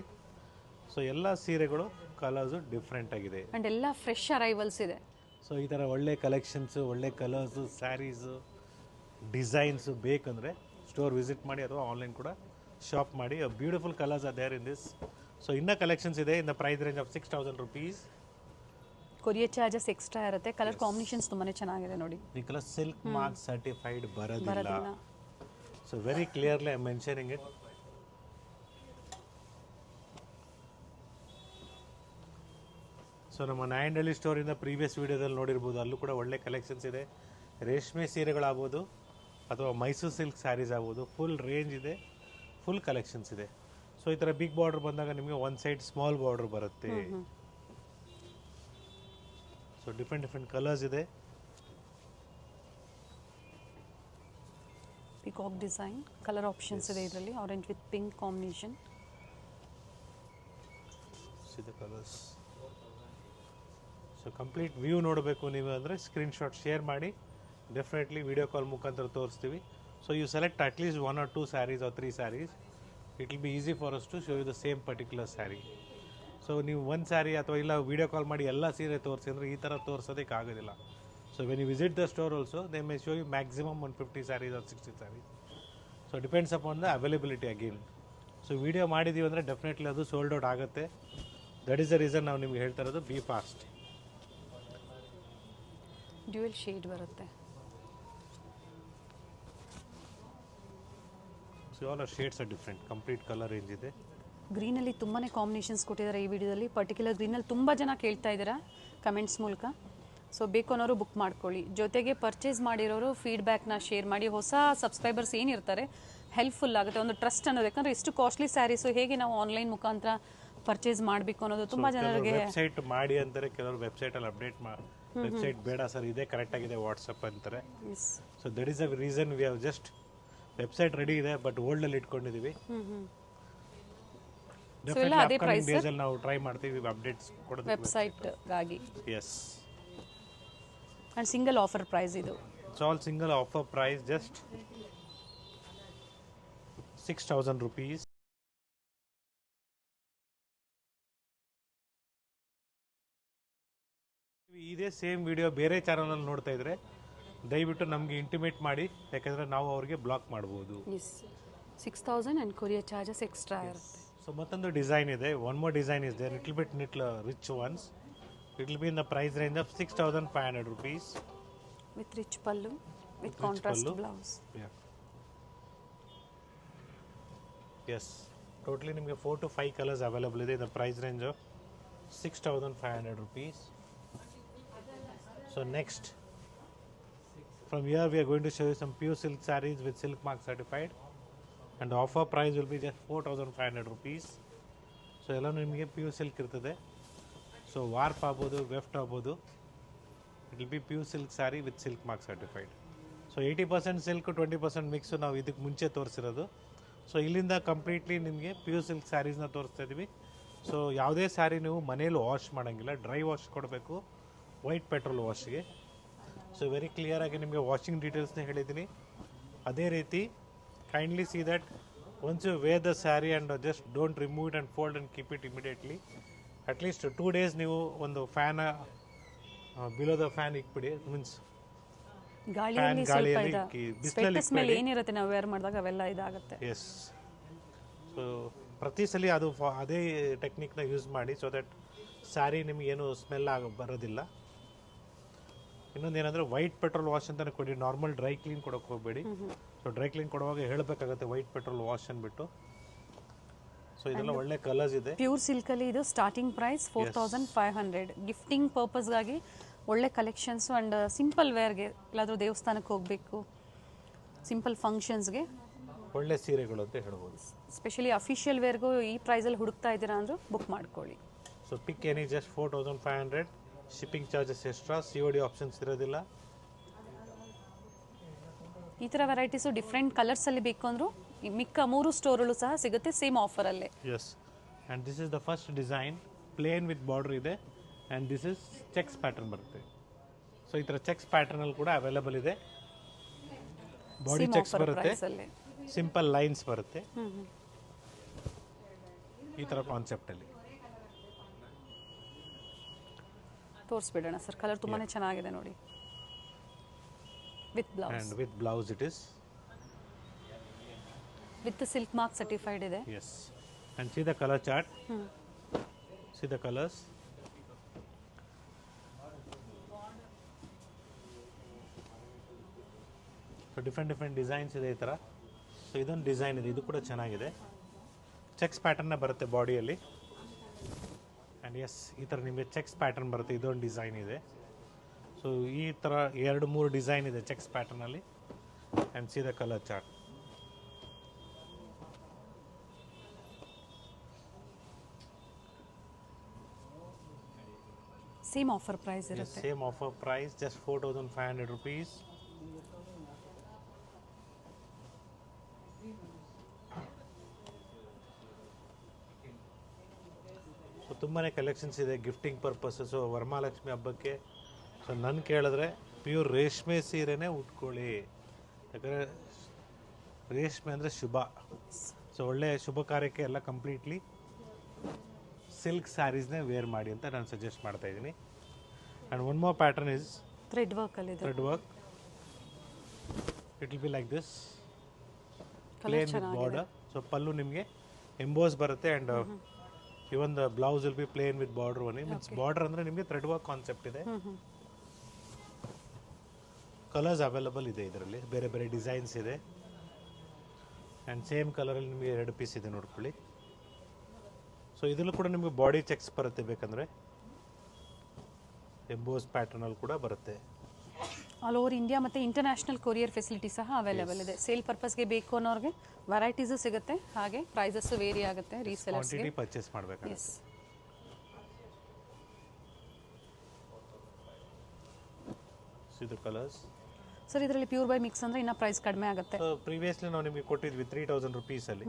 ಸೊ ಎಲ್ಲ ಸೀರೆಗಳು ಕಲರ್ಸು ಡಿಫ್ರೆಂಟ್ ಆಗಿದೆ. ಆ್ಯಂಡ್ ಎಲ್ಲ ಫ್ರೆಶ್ ಅರೈವಲ್ಸ್ ಇದೆ. ಸೊ ಈ ಥರ ಒಳ್ಳೆ ಕಲೆಕ್ಷನ್ಸು, ಒಳ್ಳೆ ಕಲರ್ಸು, ಸ್ಯಾರೀಸು, ಡಿಸೈನ್ಸು ಬೇಕಂದರೆ ಸ್ಟೋರ್ ವಿಸಿಟ್ ಮಾಡಿ ಅಥವಾ ಆನ್ಲೈನ್ ಕೂಡ ಶಾಪ್ ಮಾಡಿ. Beautiful colours are there in this. So ಇನ್ನೂ ಕಲೆಕ್ಷನ್ಸ್ ಇದೆ in the price range of 6,000 rupees. Courier charges extra ಇರುತ್ತೆ. ಕಲರ್ ಕಾಂಬಿನೇಷನ್ಸ್ ತುಂಬಾ ಚೆನ್ನಾಗಿದೆ ನೋಡಿ. ಈ ಕಲರ್ ಸಿಲ್ಕ್ ಮಾರ್ಕ್ ಸರ್ಟಿಫೈಡ್ ಬರೋದಿಲ್ಲ. So very clearly I am mentioning it. So ನಮ್ಮ Nayandahalli ಸ್ಟೋರಿಂದ previous ವೀಡಿಯೋದಲ್ಲಿ ನೋಡಿರ್ಬೋದು, ಅಲ್ಲೂ ಕೂಡ ಒಳ್ಳೆ ಕಲೆಕ್ಷನ್ಸ್ ಇದೆ. ರೇಷ್ಮೆ ಸೀರೆಗಳಾಗ್ಬೋದು ಅಥವಾ ಮೈಸೂರು ಸಿಲ್ಕ್ ಸ್ಯಾರೀಸ್ ಆಗ್ಬೋದು, ಫುಲ್ ರೇಂಜ್ ಇದೆ, ಫುಲ್ ಕಲೆಕ್ಷನ್ಸ್ ಇದೆ. ಸೊ ಈ ಥರ ಬಿಗ್ ಬಾರ್ಡರ್ ಬಂದಾಗ ನಿಮಗೆ ಒನ್ ಸೈಡ್ ಸ್ಮಾಲ್ ಬಾರ್ಡರ್ ಬರುತ್ತೆ. ಸೊ ಡಿಫ್ರೆಂಟ್ ಕಲರ್ಸ್ ಇದೆ. ಪಿಕಾಕ್ ಡಿಸೈನ್ ಕಲರ್ ಆಪ್ಷನ್ಸ್ ಇದೆ ಇದರಲ್ಲಿ. Orange with pink combination. See the colours. So complete view ನೋಡಬೇಕು ನೀವು ಅಂದರೆ ಸ್ಕ್ರೀನ್ಶಾಟ್ ಶೇರ್ ಮಾಡಿ, ಡೆಫಿನೆಟ್ಲಿ ವಿಡಿಯೋ ಕಾಲ್ ಮುಖಾಂತರ ತೋರಿಸ್ತೀವಿ. So you select at least 1 or 2 sarees or 3 sarees. It will be easy for us to show you the same particular saree. So ನೀವು ಒಂದು ಸ್ಯಾರಿ ಅಥವಾ ಇಲ್ಲ ವಿಡಿಯೋ ಕಾಲ್ ಮಾಡಿ ಎಲ್ಲ ಸೀರೆ ತೋರಿಸಿ ಅಂದರೆ ಈ ಥರ ತೋರಿಸೋದಕ್ಕೆ ಆಗೋದಿಲ್ಲ. So when you visit the store also they may show you maximum 150 sarees or 60 sarees. So depends upon the availability again. So video ಮಾಡಿದ್ದೀವಿ ಅಂದರೆ ಡೆಫಿನೆಟ್ಲಿ ಅದು ಸೋಲ್ಡ್ ಔಟ್ ಆಗುತ್ತೆ. ದಟ್ ಈಸ್ ದ ರೀಸನ್ ನಾವು ನಿಮ್ಗೆ ಹೇಳ್ತಾ ಇರೋದು, ಬಿ ಫಾಸ್ಟ್. ಡ್ಯುಯಲ್ ಶೇಡ್ ಬರುತ್ತೆ. So all are shades are different. Complete colour range ಇದೆ. ಗ್ರೀನಲ್ಲಿ ತುಂಬಾ ಕಾಂಬಿನೇಷನ್ಸ್ ಕೊಟ್ಟಿದ್ದಾರೆ ಈ ವಿಡಿಯೋದಲ್ಲಿ. ಪರ್ಟಿಕ್ಯುಲರ್ ಗ್ರೀನಲ್ಲಿ ತುಂಬ ಜನ ಕೇಳ್ತಾ ಇದ್ದೀರಾ ಕಮೆಂಟ್ಸ್ ಮೂಲಕ. ಸೊ ಬೇಕು ಅನ್ನೋರು ಬುಕ್ ಮಾಡ್ಕೊಳ್ಳಿ. ಜೊತೆಗೆ ಪರ್ಚೇಸ್ ಮಾಡಿರೋರು ಫೀಡ್ಬ್ಯಾಕ್ನ ಶೇರ್ ಮಾಡಿ. ಹೊಸ ಸಬ್ಸ್ಕ್ರೈಬರ್ಸ್ ಏನಿರ್ತಾರೆ ಹೆಲ್ಪ್ಫುಲ್ ಆಗುತ್ತೆ, ಒಂದು ಟ್ರಸ್ಟ್ ಅನ್ನೋದು. ಯಾಕಂದರೆ ಎಷ್ಟು ಕಾಸ್ಟ್ಲಿ ಸ್ಯಾರೀಸು ಹೇಗೆ ನಾವು ಆನ್ಲೈನ್ ಮುಖಾಂತರ ಪರ್ಚೇಸ್ ಮಾಡಬೇಕು ಅನ್ನೋದು ತುಂಬ ಜನರಿಗೆ. ವೆಬ್ಸೈಟ್ ಮಾಡಿ ಅಂತಾರೆ, ಕೆಲವರು ವೆಬ್ಸೈಟಲ್ಲಿ ಅಪ್ಡೇಟ್ ವೆಬ್ಸೈಟ್ ಬೇಡ ಸರ್ ಇದೇ ಕರೆಕ್ಟ್ ಆಗಿದೆ ವಾಟ್ಸಪ್ ಅಂತಾರೆ. So that is a reason we have just website ready ಇದೆ ಬಟ್ ಓಲ್ಡ್ ಅಲ್ಲಿ ಇಟ್ಕೊಂಡಿದೀವಿ. ಡೇಸ್ ಅಲ್ಲಿ ನಾವು ಟ್ರೈ ಮಾಡ್ತೀವಿ ಅಪ್ಡೇಟ್ಸ್ ಕೊಡೋದಕ್ಕೆ ವೆಬ್ಸೈಟ್ ಗಾಗಿ. Yes, and single offer price ಇದು. It's all single offer price, just 6,000 rupees. ಇದೇ ಸೇಮ್ ವಿಡಿಯೋ ಬೇರೆ ಚಾನಲಲ್ಲಿ ನೋಡ್ತಾ ಇದ್ರೆ ದಯವಿಟ್ಟು ನಮಗೆ ಇಂಟಿಮೇಟ್ ಮಾಡಿ, ಯಾಕಂದರೆ ನಾವು ಅವ್ರಿಗೆ ಬ್ಲಾಕ್ ಮಾಡ್ಬೋದು. 6,000 ಆ್ಯಂಡ್ ಕೊರಿಯರ್ ಚಾರ್ಜಸ್ ಎಕ್ಸ್ಟ್ರಾ ಇರುತ್ತೆ. ಸೊ ಮತ್ತೊಂದು ಡಿಸೈನ್ ಇದೆ, one more design is there, little bit rich ones. It will be in the price range of 6,500 rupees. With rich pallu, with contrast blouse. Yes, totally ನಿಮಗೆ 4 to 5 colours available ಇದೆ. The price range of 6,500 rupees. So next, from here we are going to show you some pure silk sarees with silk mark certified, and the offer price will be just 4,500 rupees. So ಎಲ್ಲ ನಿಮಗೆ pure silk ಇರ್ತದೆ. So warp ಆಗ್ಬೋದು, weft ಆಗ್ಬೋದು, it will be pure silk sari with silk mark certified. So 80% silk, 20% mix ನಾವು ಇದಕ್ಕೆ ಮುಂಚೆ ತೋರಿಸಿರೋದು. So ಇಲ್ಲಿಂದ ಕಂಪ್ಲೀಟ್ಲಿ ನಿಮಗೆ ಪ್ಯೂರ್ ಸಿಲ್ಕ್ ಸ್ಯಾರೀಸ್ನ ತೋರಿಸ್ತಾ ಇದ್ದೀವಿ. ಸೊ ಯಾವುದೇ ಸ್ಯಾರಿ ನೀವು ಮನೇಲಿ ವಾಶ್ ಮಾಡೋಂಗಿಲ್ಲ, ಡ್ರೈ ವಾಶ್ ಕೊಡಬೇಕು, ವೈಟ್ ಪೆಟ್ರೋಲ್ ವಾಶ್ಗೆ. ಸೊ ವೆರಿ ಕ್ಲಿಯರ್ ಆಗಿ ನಿಮಗೆ ವಾಷಿಂಗ್ ಡೀಟೇಲ್ಸ್ನ ಹೇಳಿದ್ದೀನಿ. ಅದೇ ರೀತಿ kindly see that once you wear the sari and just don't remove it and fold and keep it immediately. At least 2 days ನೀವು ಒಂದು ಫ್ಯಾನ್ ಬಿಲೋ ದ ಫ್ಯಾನ್ ಇಕ್ಬಿಡಿ. ಮೀನ್ಸ್ ಗಾಳಿಯಲ್ಲಿ ಬಿಸಿಲಲ್ಲಿ ಸ್ಮೆಲ್ ಏನಿರುತ್ತೆ ನಾವು ವೇರ್ ಮಾಡಿದಾಗ ಅವೆಲ್ಲ ಇದಾಗುತ್ತೆ. ಎಸ್, ಸೊ ಪ್ರತಿ ಸಲ ಅದು ಅದೇ ಟೆಕ್ನಿಕ್ನ ಯೂಸ್ ಮಾಡಿ, ಸೊ ದಟ್ ಸ್ಯಾರಿ ನಿಮಗೇನು ಸ್ಮೆಲ್ ಬರೋದಿಲ್ಲ. ಇನ್ನೊಂದು ಏನಂದರೆ ವೈಟ್ ಪೆಟ್ರೋಲ್ ವಾಶ್ ಅಂತಲೇ ಕೊಡಿ, ನಾರ್ಮಲ್ ಡ್ರೈ ಕ್ಲೀನ್ ಕೊಡೋಕೆ ಹೋಗಬೇಡಿ. ಸೊ ಡ್ರೈ ಕ್ಲೀನ್ ಕೊಡುವಾಗ ಹೇಳಬೇಕಾಗುತ್ತೆ ವೈಟ್ ಪೆಟ್ರೋಲ್ ವಾಶ್ ಅಂದ್ಬಿಟ್ಟು. ಸೊ ಇದೆಲ್ಲ ಒಳ್ಳೆ ಕಲರ್ಸ್ ಇದೆ. ಪ್ಯೂರ್ ಸಿಲ್ಕಲ್ಲಿ ಇದು ಸ್ಟಾರ್ಟಿಂಗ್ ಪ್ರೈಸ್ 4,500. ಗಿಫ್ಟಿಂಗ್ ಪರ್ಪಸ್ಗಾಗಿ ಒಳ್ಳೆ ಕಲೆಕ್ಷನ್ಸು ಆ್ಯಂಡ್ ಸಿಂಪಲ್ ವೇರ್ಗೆ, ಎಲ್ಲಾದರೂ ದೇವಸ್ಥಾನಕ್ಕೆ ಹೋಗಬೇಕು, ಸಿಂಪಲ್ ಫಂಕ್ಷನ್ಸ್ಗೆ ಒಳ್ಳೆ ಸೀರೆಗಳು ಅಂತ ಹೇಳ್ಬೋದು. ಸ್ಪೆಷಲಿ ಅಫಿಷಿಯಲ್ ವೇರ್ಗೂ ಈ ಪ್ರೈಸಲ್ಲಿ ಹುಡುಕ್ತಾ ಇದ್ದೀರಾ ಅಂದರೂ ಬುಕ್ ಮಾಡ್ಕೊಳ್ಳಿ. ಸೊ ಪಿಕ್ any, just 4,500. Shipping charges extra, COD options ಇರೋದಿಲ್ಲ. ಈ ಥರ ವೆರೈಟೀಸು ಡಿಫ್ರೆಂಟ್ ಕಲರ್ಸಲ್ಲಿ ಬೇಕು ಅಂದರೂ ಮಿಕ್ಕ 3 ಸ್ಟೋರಲ್ಲೂ ಸಹ ಸಿಗುತ್ತೆ ಸೇಮ್ ಆಫರಲ್ಲೇ. Yes, and this is the first design, plain with border ಇದೆ. And this is checks pattern ಬರುತ್ತೆ. ಸೊ ಈ ಥರ ಚೆಕ್ಸ್ ಪ್ಯಾಟರ್ನಲ್ಲಿ ಕೂಡ ಅವೈಲೇಬಲ್ ಇದೆ. ಬಾಡಿ ಚೆಕ್ಸ್ ಬರುತ್ತೆ, ಸಿಂಪಲ್ ಲೈನ್ಸ್ ಬರುತ್ತೆ, ಈ ಥರ ಕಾನ್ಸೆಪ್ಟಲ್ಲಿ. ತೋರಿಸ್ಬಿಡೋಣ ಸರ್, ಕಲರ್ ತುಂಬಾ ಚೆನ್ನಾಗಿದೆ ನೋಡಿ. With blouse, and with blouse it is. With silk mark certified ಇದೆ. Yes, and see the color chart. See the colors. So different designs ಇದೆ ಈ ಥರ. ಸೊ ಇದೊಂದು ಡಿಸೈನ್ ಇದೆ, ಇದು ಕೂಡ ಚೆನ್ನಾಗಿದೆ. ಚೆಕ್ಸ್ ಪ್ಯಾಟರ್ನ ಬರುತ್ತೆ ಬಾಡಿಯಲ್ಲಿ. ಆ್ಯಂಡ್ ಎಸ್, ಈ ಥರ ನಿಮಗೆ ಚೆಕ್ಸ್ ಪ್ಯಾಟರ್ನ್ ಬರುತ್ತೆ. ಇದೊಂದು ಡಿಸೈನ್ ಇದೆ. ಸೊ ಈ ಥರ 2-3 ಡಿಸೈನ್ ಇದೆ ಚೆಕ್ಸ್ ಪ್ಯಾಟರ್ನಲ್ಲಿ. And see the colour chart. Same offer price ಇರುತ್ತೆ. Same offer price, just 4,500 rupees. So ತುಂಬಾ ಕಲೆಕ್ಷನ್ಸ್ ಇದೆ ಗಿಫ್ಟಿಂಗ್ ಪರ್ಪಸ್. ಸೊ ವರಮಹಾಲಕ್ಷ್ಮಿ ಹಬ್ಬಕ್ಕೆ ಸೊ ನನ್ನ ಕೇಳಿದ್ರೆ ಪ್ಯೂರ್ ರೇಷ್ಮೆ ಸೀರೆನೇ ಉಟ್ಕೊಳ್ಳಿ. ಯಾಕಂದರೆ ರೇಷ್ಮೆ ಅಂದರೆ ಶುಭ. ಸೊ ಒಳ್ಳೆ ಶುಭ ಕಾರ್ಯಕ್ಕೆ ಎಲ್ಲ ಕಂಪ್ಲೀಟ್ಲಿ ಸಿಲ್ಕ್ ಸ್ಯಾರೀಸ್ನೇ ವೇರ್ ಮಾಡಿ ಅಂತ ನಾನು ಸಜೆಸ್ಟ್ ಮಾಡ್ತಾ ಇದ್ದೀನಿ. And one more pattern is thread work ಅಲ್ಲಿ ಇದೆ. Thread work. It will be like this, plain with border. So pallu ನಿಮಗೆ ಎಂಬೋಸ್ ಬರುತ್ತೆ. And even the blouse will be plain with border one. Means border ಅಂದರೆ ನಿಮಗೆ thread work concept ಇದೆ. Colours available ಇದೆ ಇದರಲ್ಲಿ, ಬೇರೆ ಬೇರೆ ಡಿಸೈನ್ಸ್ ಇದೆ. ಆ್ಯಂಡ್ ಸೇಮ್ ಕಲರಲ್ಲಿ ನಿಮಗೆ 2 ಪೀಸ್ ಇದೆ ನೋಡ್ಕೊಳ್ಳಿ. ಸೊ ಇದರಲ್ಲೂ ಕೂಡ ನಿಮಗೆ ಬಾಡಿ ಚೆಕ್ಸ್ ಬರುತ್ತೆ, ಬೇಕಂದರೆ ಎಂಬೋಸ್ ಪ್ಯಾಟರ್ನಲ್ಲಿ ಕೂಡ ಬರುತ್ತೆ. ಆಲ್ ಓವರ್ ಇಂಡಿಯಾ ಮತ್ತು ಇಂಟರ್ನ್ಯಾಷನಲ್ ಕೊರಿಯರ್ ಫೆಸಿಲಿಟಿ ಸಹ ಅವೈಲೇಬಲ್ ಇದೆ. ಸೇಲ್ ಪರ್ಪಸ್ಗೆ ಬೇಕು ಅನ್ನೋರಿಗೆ ವೆರೈಟೀಸು ಸಿಗುತ್ತೆ, ಹಾಗೆ ಪ್ರೈಸಸ್ಸು ವೇರಿ ಆಗುತ್ತೆ ರೀಸೆಲರ್ಸ್ಗೆ. ಕ್ವಾಂಟಿಟಿ ಪರ್ಚೇಸ್ ಮಾಡಬೇಕು. ಎಸ್ ಇದು ಕಲರ್ಸ್ ಸರ್. ಇದರಲ್ಲಿ ಪ್ಯೂರ್ ಬೈ ಮಿಕ್ಸ್ ಅಂದರೆ ಇನ್ನೂ ಪ್ರೈಸ್ ಕಡಿಮೆ ಆಗುತ್ತೆ. ಪ್ರೀವಿಯಸ್ಲಿ ನಾವು ನಿಮಗೆ ಕೊಟ್ಟಿದ್ವಿ 3,000 rupeesಲ್ಲಿ.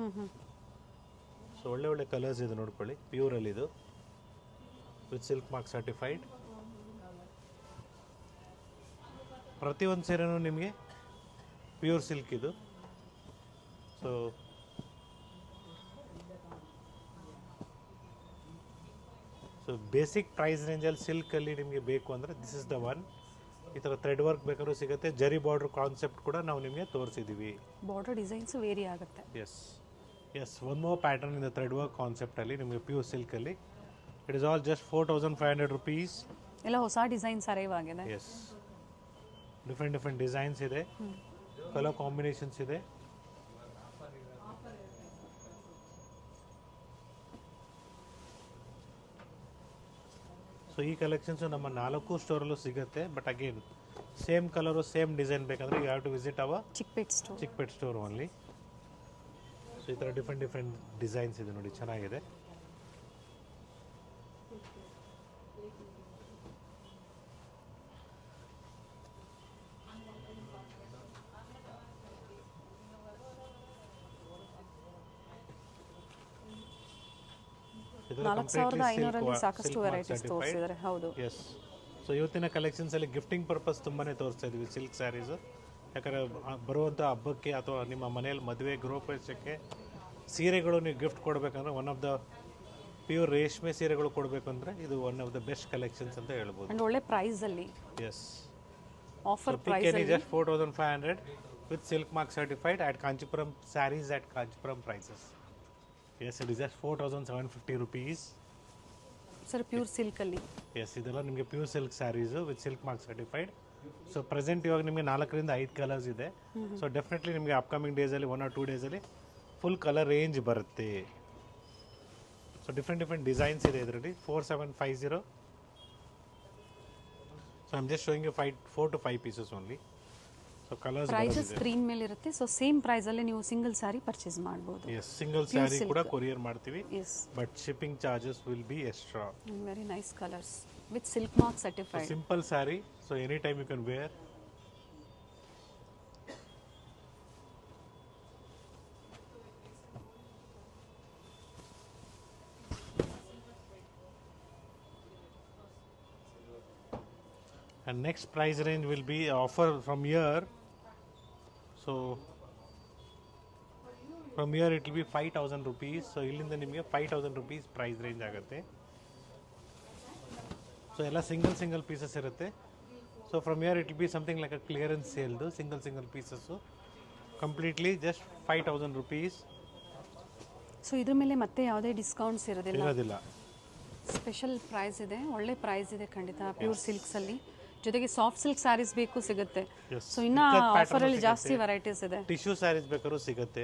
ಸೊ ಒಳ್ಳೆ ಕಲರ್ಸ್ ಇದೆ ನೋಡ್ಕೊಳ್ಳಿ. ಪ್ಯೂರಲ್ಲಿ ಇದು ವಿತ್ ಸಿಲ್ಕ್ ಮಾರ್ಕ್ ಸರ್ಟಿಫೈಡ್. ಪ್ರತಿಯೊಂದು ಸೀರೆನೂ ನಿಮಗೆ ಪ್ಯೂರ್ ಸಿಲ್ಕ್ ಇದು. ಸೊ ಬೇಸಿಕ್ ಪ್ರೈಸ್ ರೇಂಜಲ್ಲಿ ಸಿಲ್ಕಲ್ಲಿ ನಿಮಗೆ ಬೇಕು ಅಂದರೆ ದಿಸ್ ಇಸ್ ದ ಒನ್. ಈ ಥರ ಥ್ರೆಡ್ ವರ್ಕ್ ಬೇಕಾದ್ರೂ ಸಿಗುತ್ತೆ. ಜರಿ ಬಾರ್ಡರ್ ಕಾನ್ಸೆಪ್ಟ್ ಕೂಡ ನಾವು ನಿಮಗೆ ತೋರಿಸಿದ್ದೀವಿ. ಬಾರ್ಡರ್ ಡಿಸೈನ್ಸ್ ವೇರಿ ಆಗುತ್ತೆ. Yes one more pattern in the thread work ಕಾನ್ಸೆಪ್ಟಲ್ಲಿ ನಿಮಗೆ ಪ್ಯೂರ್ ಸಿಲ್ಕಲ್ಲಿ. It is all just 4,500 rupees. ಎಲ್ಲ ಹೊಸ ಡಿಸೈನ್ಸ್ ಅರೈವ್ ಆಗಿದೆ. ಎಸ್, ಡಿಫ್ರೆಂಟ್ ಡಿಸೈನ್ಸ್ ಇದೆ, ಕಲರ್ ಕಾಂಬಿನೇಷನ್ಸ್ ಇದೆ. ಸೊ ಈ ಕಲೆಕ್ಷನ್ಸು ನಮ್ಮ 4 ಸ್ಟೋರಲ್ಲೂ ಸಿಗುತ್ತೆ. But again same colour same design ಬೇಕಂದ್ರೆ you have to visit our Chickpet store only. So ಈ ಥರ ಡಿಫ್ರೆಂಟ್ ಡಿಸೈನ್ಸ್ ಇದೆ ನೋಡಿ, ಚೆನ್ನಾಗಿದೆ. ಇದರಲ್ಲಿ 4,500 ಸಾಕಷ್ಟು ವೆರೈಟೀಸ್ ತೋರಿಸಿದ್ದಾರೆ. ಹೌದು. ಎಸ್. ಸೊ ಇವತ್ತಿನ ಕಲೆಕ್ಷನ್ಸಲ್ಲಿ ಗಿಫ್ಟಿಂಗ್ ಪರ್ಪಸ್ ತುಂಬಾ ತೋರಿಸ್ತಾ ಇದ್ವಿ ಸಿಲ್ಕ್ ಸ್ಯಾರೀಸು. ಯಾಕಂದರೆ ಬರುವಂಥ ಹಬ್ಬಕ್ಕೆ ಅಥವಾ ನಿಮ್ಮ ಮನೆಯಲ್ಲಿ ಮದುವೆ ಗೃಹಪ್ರವೇಶಕ್ಕೆ ಸೀರೆಗಳು ನೀವು ಗಿಫ್ಟ್ ಕೊಡಬೇಕಂದ್ರೆ ಒನ್ ಆಫ್ ದ ಪ್ಯೂರ್ ರೇಷ್ಮೆ ಸೀರೆಗಳು ಕೊಡಬೇಕು ಅಂದರೆ ಇದು one of the best collections ಅಂತ ಹೇಳ್ಬೋದು. ಅಂಡ್ ಒಳ್ಳೆ ಪ್ರೈಸಲ್ಲಿ. ಎಸ್, ಆಫರ್ ಪ್ರೈಸಲ್ಲಿ just 4,500 with silk mark certified at Kanchipuram saris at Kanchipuram prices. Yes, it is just 4,750 rupees. Sir pure ಸಿಲ್ಕಲ್ಲಿ. ಎಸ್, ಇದೆಲ್ಲ ನಿಮಗೆ pure silk saris with silk mark certified. So present ಇವಾಗ ನಿಮಗೆ 4ರಿಂದ 5 ಕಲರ್ಸ್ ಇದೆ. ಸೊ ಡೆಫಿನೆಟ್ಲಿ ನಿಮಗೆ ಅಪ್ಕಮಿಂಗ್ ಡೇಸಲ್ಲಿ 1 or 2 ಡೇಸಲ್ಲಿ ಫುಲ್ ಕಲರ್ ರೇಂಜ್ ಬರುತ್ತೆ. ಸೊ ಡಿಫ್ರೆಂಟ್ ಡಿಸೈನ್ಸ್ ಇದೆ ಇದರಲ್ಲಿ. 4,750. So I am just showing you 4 to 5 pieces only. So colours prices screen ಮೇಲೆ ಇರುತ್ತೆ. ಸೊ ಸೇಮ್ ಪ್ರೈಸಲ್ಲಿ ನೀವು ಸಿಂಗಲ್ ಸ್ಯಾರಿ ಪರ್ಚೇಸ್ ಮಾಡ್ಬೋದು. ಎಸ್, ಸಿಂಗಲ್ ಸ್ಯಾರಿ ಕೂಡ ಕೊರಿಯರ್ ಮಾಡ್ತೀವಿ. Yes, but shipping charges will be extra. Very nice colours with silk mark certified. Simple saree, so any time you can wear. And next price range will be offer from here. So from here it will be 5,000 rupees. So illinda nimage 5,000 rupees price range ಆಗುತ್ತೆ. So ಎಲ್ಲ single pieces ಇರುತ್ತೆ. So from here it will be something like a clearance ಸೇಲ್ದು single pieces completely just 5,000 rupees. So ಇದ್ರ ಮೇಲೆ ಮತ್ತೆ ಯಾವುದೇ discounts ಇರೋದಿಲ್ಲ. Special price ಇದೆ, ಒಳ್ಳೆ ಪ್ರೈಸ್ ಇದೆ ಖಂಡಿತ ಪ್ಯೂರ್ ಸಿಲ್ಕ್ಸಲ್ಲಿ. ಜೊತೆಗೆ ಸಾಫ್ಟ್ ಸಿಲ್ಕ್ ಸ್ಯಾರೀಸ್ ಬೇಕು ಸಿಗುತ್ತೆ. ಸೊ ಇನ್ನು ಆಫರಲ್ಲಿ ಜಾಸ್ತಿ ವೆರೈಟೀಸ್ ಇದೆ. ಟಿಶ್ಯೂ ಸ್ಯಾರೀಸ್ ಬೇಕಾದ್ರೂ ಸಿಗುತ್ತೆ.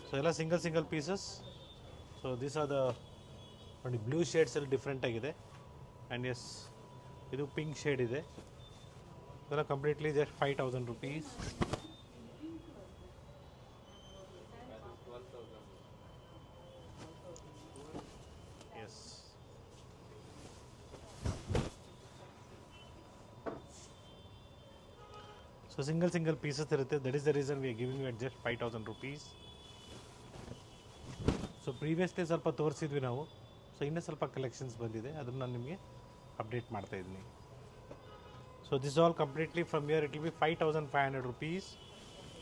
ಸೊ ಎಲ್ಲ single pieces. So this are the ನೋಡಿ ಬ್ಲೂ ಶೇಡ್ಸಲ್ಲಿ ಡಿಫ್ರೆಂಟ್ ಆಗಿದೆ. ಆ್ಯಂಡ್ ಎಸ್ ಇದು ಪಿಂಕ್ ಶೇಡ್ ಇದೆ. ಇದೆಲ್ಲ completely just 5,000 rupees. Yes so single pieces ಇರುತ್ತೆ. That is the reason we are giving you at just 5,000 rupees. So previously ಸ್ವಲ್ಪ ತೋರಿಸಿದ್ವಿ ನಾವು. ಸೊ ಇನ್ನೂ ಸ್ವಲ್ಪ ಕಲೆಕ್ಷನ್ಸ್ ಬಂದಿದೆ, ಅದನ್ನು ನಾನು ನಿಮಗೆ ಅಪ್ಡೇಟ್ ಮಾಡ್ತಾ ಇದ್ದೀನಿ. So this all completely from here it will B 5,500 rupees.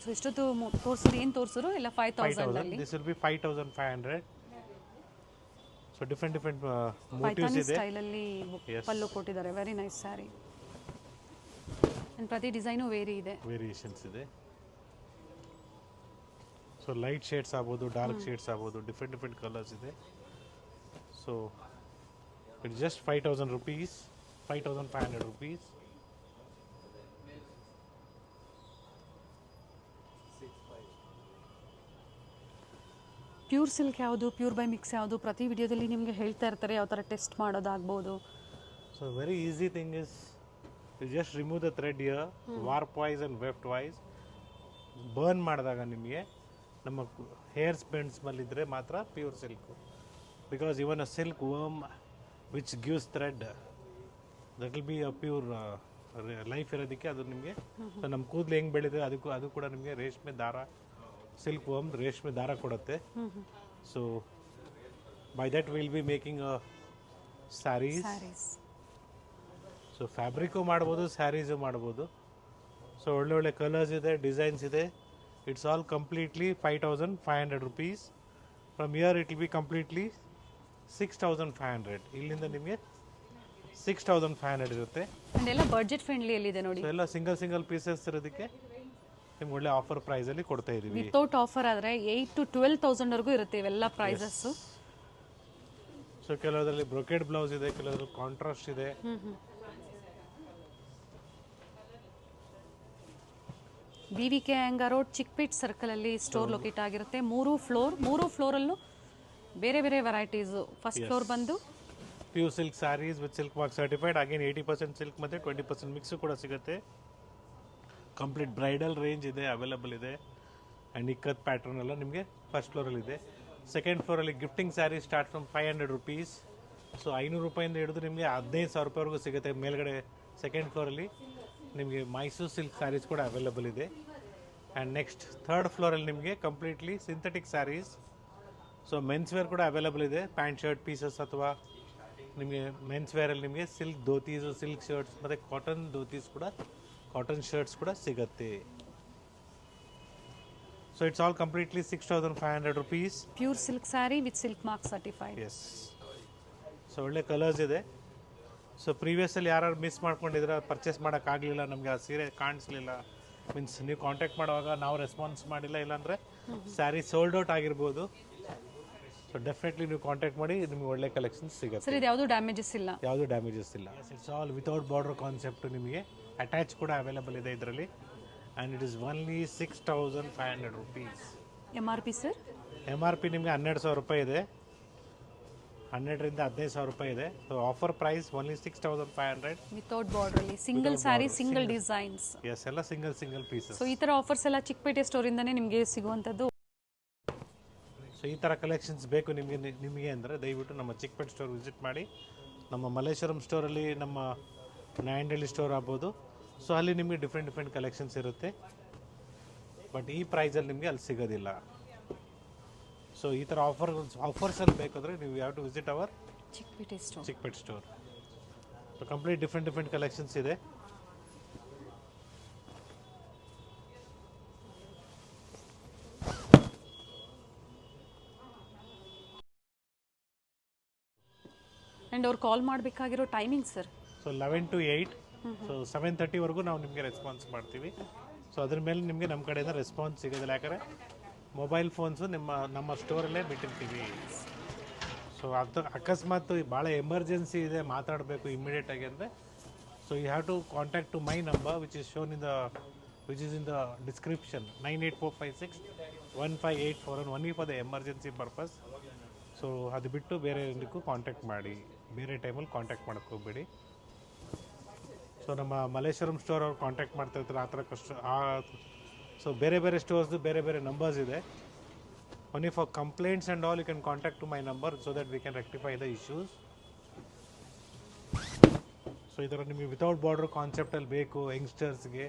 So ಇಷ್ಟೊತ್ತು ತೋರಿಸಿದ್ರು ಏನು ತೋರಿಸಿದ್ರು ಎಲ್ಲ 5,000. This will be 5,500. So different motives ಇದೆ. ಸ್ಟೈಲಲ್ಲಿ ಪಲ್ಲು ಕೊಟ್ಟಿದ್ದಾರೆ. Very nice sari. ಪ್ರತಿ ಡಿಸೈನು ವೇರಿಯೇಷನ್ಸ್ ಇದೆ. ಸೊ ಲೈಟ್ ಶೇಡ್ಸ್ ಆಗ್ಬೋದು, ಡಾರ್ಕ್ ಶೇಡ್ಸ್ ಆಗ್ಬೋದು, ಡಿಫ್ರೆಂಟ್ ಕಲರ್ಸ್ ಇದೆ. So it's just 5,000 rupees, 5,500 rupees. Pure silk ಯಾವುದು, ಪ್ಯೂರ್ ಬೈ ಮಿಕ್ಸ್ ಯಾವುದು, ಪ್ರತಿ ವಿಡಿಯೋದಲ್ಲಿ ನಿಮಗೆ ಹೇಳ್ತಾ ಇರ್ತಾರೆ ಯಾವ ಥರ ಟೆಸ್ಟ್ ಮಾಡೋದಾಗ್ಬೋದು. So very easy thing is you just remove the thread here, warp wise and weft wise. Burn ಮಾಡಿದಾಗ ನಿಮಗೆ ನಮ್ಮ ಹೇರ್ ಸ್ಪೆಂಡ್ಸ್ ಮೇಲಿದ್ದರೆ ಮಾತ್ರ pure silk. Because even a silk worm which gives thread that will be a pure life ಇರೋದಕ್ಕೆ ಅದು ನಿಮಗೆ. So ನಮ್ಮ ಕೂದಲು ಹೆಂಗೆ ಬೆಳೆದಿದೆ ಅದು ಕೂಡ ನಿಮಗೆ ರೇಷ್ಮೆ ದಾರ, ಸಿಲ್ಕ್ ವರ್ಮ್ ರೇಷ್ಮೆ ದಾರ ಕೊಡುತ್ತೆ. So by that will be making a sarees. So fabric ಮಾಡ್ಬೋದು, ಸ್ಯಾರೀಸು ಮಾಡ್ಬೋದು. ಸೊ ಒಳ್ಳೆ ಕಲರ್ಸ್ ಇದೆ, ಡಿಸೈನ್ಸ್ ಇದೆ. It's all completely 5,500 rupees. From here it will be completely 6,500. ಇಲ್ಲಿಂದ ನಿಮಗೆ 6,500 ಇರುತ್ತೆ. ಎಲ್ಲ ಬಡ್ಜೆಟ್ ಫ್ರೆಂಡ್ಲಿ ಎಲ್ಲಿದೆ ನೋಡಿ. ಸೊ ಎಲ್ಲ ಸಿಂಗಲ್ ಪೀಸಸ್ ಇರೋದಕ್ಕೆ ನಿಮ್ಗೆ ಒಳ್ಳೆ ಆಫರ್ ಪ್ರೈಸಲ್ಲಿ ಕೊಡ್ತಾ ಇದೀವಿ. ವಿತೌಟ್ ಆಫರ್ ಆದರೆ 8,000 to 12,000 ವರೆಗೂ ಇರುತ್ತೆ ಇವೆಲ್ಲ ಪ್ರೈಸಸ್ಸು. ಸೊ ಕೆಲವರಲ್ಲಿ ಬ್ರೊಕೆಡ್ ಬ್ಲೌಸ್ ಇದೆ, ಕೆಲವರಲ್ಲಿ ಕಾಂಟ್ರಾಸ್ಟ್ ಇದೆ. BVK ಅಯ್ಯಂಗಾರ್ ರೋಡ್, ಚಿಕ್ಪೇಟ್ ಸರ್ಕಲಲ್ಲಿ ಸ್ಟೋರ್ ಲೊಕೇಟ್ ಆಗಿರುತ್ತೆ. 3 ಫ್ಲೋರಲ್ಲೂ ಬೇರೆ ವೆರೈಟೀಸು. ಫಸ್ಟ್ ಫ್ಲೋರ್ ಬಂದು pure silk saris with silk mark certified. Again 80% silk ಮತ್ತು 20% ಮಿಕ್ಸು ಕೂಡ ಸಿಗುತ್ತೆ. ಕಂಪ್ಲೀಟ್ ಬ್ರೈಡಲ್ ರೇಂಜ್ ಇದೆ, ಅವೈಲಬಲ್ ಇದೆ. ಆ್ಯಂಡ್ ಇಕ್ಕತ್ ಪ್ಯಾಟ್ರನ್ ಎಲ್ಲ ನಿಮಗೆ ಫಸ್ಟ್ ಫ್ಲೋರಲ್ಲಿ ಇದೆ. ಸೆಕೆಂಡ್ ಫ್ಲೋರಲ್ಲಿ gifting sari start from 500 rupees. So 500 ರೂಪಾಯಿಂದ ಹಿಡಿದು ನಿಮಗೆ 15,000 ರೂಪಾಯಿವರೆಗೂ ಸಿಗುತ್ತೆ. ಮೇಲ್ಗಡೆ ಸೆಕೆಂಡ್ ಫ್ಲೋರಲ್ಲಿ ನಿಮಗೆ ಮೈಸೂರು ಸಿಲ್ಕ್ ಸ್ಯಾರೀಸ್ ಕೂಡ ಅವೈಲಬಲ್ ಇದೆ. ಆ್ಯಂಡ್ ನೆಕ್ಸ್ಟ್ ಥರ್ಡ್ ಫ್ಲೋರಲ್ಲಿ ನಿಮಗೆ completely synthetic sarees. So men's wear ಕೂಡ ಅವೈಲಬಲ್ ಇದೆ. ಪ್ಯಾಂಟ್ ಶರ್ಟ್ ಪೀಸಸ್ ಅಥವಾ ನಿಮಗೆ ಮೆನ್ಸ್ ವೇರಲ್ಲಿ ನಿಮಗೆ ಸಿಲ್ಕ್ ಧೋತೀಸು, ಸಿಲ್ಕ್ ಶರ್ಟ್ಸ್ ಮತ್ತು ಕಾಟನ್ ಧೋತೀಸ್ ಕೂಡ, ಕಾಟನ್ ಶರ್ಟ್ಸ್ ಕೂಡ ಸಿಗುತ್ತೆ. So it's all completely 6,500 rupees. Pure silk sari with silk mark certified. Yes. So ಒಳ್ಳೆ ಕಲರ್ಸ್ ಇದೆ. ಸೊ ಪ್ರೀವಿಯಸ್ಸಲ್ಲಿ ಯಾರು ಮಿಸ್ ಮಾಡ್ಕೊಂಡಿದ್ರೆ ಪರ್ಚೇಸ್ ಮಾಡೋಕ್ಕಾಗಲಿಲ್ಲ, ನಮಗೆ ಆ ಸೀರೆ ಕಾಣಿಸ್ಲಿಲ್ಲ, ಮೀನ್ಸ್ ನೀವು ಕಾಂಟ್ಯಾಕ್ಟ್ ಮಾಡುವಾಗ ನಾವು ರೆಸ್ಪಾನ್ಸ್ ಮಾಡಿಲ್ಲ, ಇಲ್ಲಾಂದರೆ ಸ್ಯಾರಿ ಸೋಲ್ಡ್ ಔಟ್ ಆಗಿರ್ಬೋದು. ಸೊ ಡೆಫಿನೆಟ್ಲಿ ನೀವು ಕಾಂಟ್ಯಾಕ್ಟ್ ಮಾಡಿ, ನಿಮಗೆ ಒಳ್ಳೆ ಕಲೆಕ್ಷನ್ಸ್ ಸಿಗುತ್ತೆ. ಸರ್ ಇದು ಯಾವುದು ಡ್ಯಾಮೇಜಸ್ ಇಲ್ಲ? ಯಾವುದು ಡ್ಯಾಮೇಜಸ್ ಇಲ್ಲ. It's all without border concept. ನಿಮಗೆ ಅಟ್ಯಾಚ್ ಕೂಡ ಅವೈಲಬಲ್ ಇದೆ ಇದರಲ್ಲಿ. And it is only 6,500 rupees. MRP sir? MRP ನಿಮಗೆ 12,000 ರೂಪಾಯಿ ಇದೆ. 12,000ರಿಂದ 15,000 ರೂಪಾಯಿ ಇದೆ. So offer price only 6,500 without ಬಾರ್ಡ್ರಲ್ಲಿ. Single sari, single designs. Yes, ಎಲ್ಲ ಸಿಂಗಲ್ ಪೀಸಸ್. ಸೊ ಈ ಥರ ಆಫರ್ಸ್ ಎಲ್ಲ ಚಿಕ್ಕಪೇಟೆ ಸ್ಟೋರಿಂದನೇ ನಿಮಗೆ ಸಿಗುವಂಥದ್ದು. ಸೊ ಈ ಥರ ಕಲೆಕ್ಷನ್ಸ್ ಬೇಕು ನಿಮಗೆ ಅಂದರೆ ದಯವಿಟ್ಟು ನಮ್ಮ ಚಿಕ್ಕಪೇಟೆ ಸ್ಟೋರ್ ವಿಸಿಟ್ ಮಾಡಿ. ನಮ್ಮ ಮಲ್ಲೇಶ್ವರಂ ಸ್ಟೋರಲ್ಲಿ, ನಮ್ಮ ನಾಯಂಡಹಳ್ಳಿ ಸ್ಟೋರ್ ಆಗ್ಬೋದು. ಸೊ ಅಲ್ಲಿ ನಿಮಗೆ ಡಿಫ್ರೆಂಟ್ ಕಲೆಕ್ಷನ್ಸ್ ಇರುತ್ತೆ. ಬಟ್ ಈ ಪ್ರೈಸಲ್ಲಿ ನಿಮಗೆ ಅಲ್ಲಿ ಸಿಗೋದಿಲ್ಲ. ಸೊ ಈ ಥರ ಆಫರ್ಸಲ್ಲಿ ಬೇಕಾದರೆ ನೀವು have to visit our Chickpet store. So complete different collections ಇದೆ. ಆ್ಯಂಡ್ ಅವ್ರು ಕಾಲ್ ಮಾಡಬೇಕಾಗಿರೋ timing sir? So 11 to 8, so 7:30ವರೆಗೂ ನಾವು ನಿಮಗೆ ರೆಸ್ಪಾನ್ಸ್ ಮಾಡ್ತೀವಿ. ಸೊ ಅದ್ರ ಮೇಲೆ ನಿಮಗೆ ನಮ್ಮ ಕಡೆಯಿಂದ ರೆಸ್ಪಾನ್ಸ್ ಸಿಗೋದಿಲ್ಲ, ಯಾಕಂದರೆ ಮೊಬೈಲ್ ಫೋನ್ಸು ನಮ್ಮ ಸ್ಟೋರಲ್ಲೇ ಬಿಟ್ಟಿರ್ತೀವಿ. ಸೊ ಅದು ಅಕಸ್ಮಾತ್ ಭಾಳ ಎಮರ್ಜೆನ್ಸಿ ಇದೆ, ಮಾತಾಡಬೇಕು ಇಮಿಡಿಯೇಟಾಗಿ ಅಂದರೆ, so you have to contact to my number which is shown which is in the description, 98456 15841, only for the emergency purpose. So ಅದು ಬಿಟ್ಟು ಬೇರೆ ಇದಕ್ಕೂ ಕಾಂಟ್ಯಾಕ್ಟ್ ಮಾಡಿ, ಬೇರೆ ಟೈಮಲ್ಲಿ ಕಾಂಟ್ಯಾಕ್ಟ್ ಮಾಡೋಕ್ಕೆ ಹೋಗಬೇಡಿ. ಸೊ ನಮ್ಮ ಮಲ್ಲೇಶ್ವರಂ ಸ್ಟೋರ್ ಅವ್ರು ಕಾಂಟ್ಯಾಕ್ಟ್ ಮಾಡ್ತಾ ಇರ್ತಾರೆ ಆ ಥರ ಸೊ ಬೇರೆ ಬೇರೆ ಸ್ಟೋರ್ಸ್ದು ಬೇರೆ ಬೇರೆ ನಂಬರ್ಸ್ ಇದೆ. only for complaints and all you can contact to my number so that we can rectify the issues. So ಈ ಥರ ನಿಮಗೆ ವಿತೌಟ್ ಬಾರ್ಡರ್ ಕಾನ್ಸೆಪ್ಟಲ್ಲಿ ಬೇಕು ಯಂಗ್ಸ್ಟರ್ಸ್ಗೆ,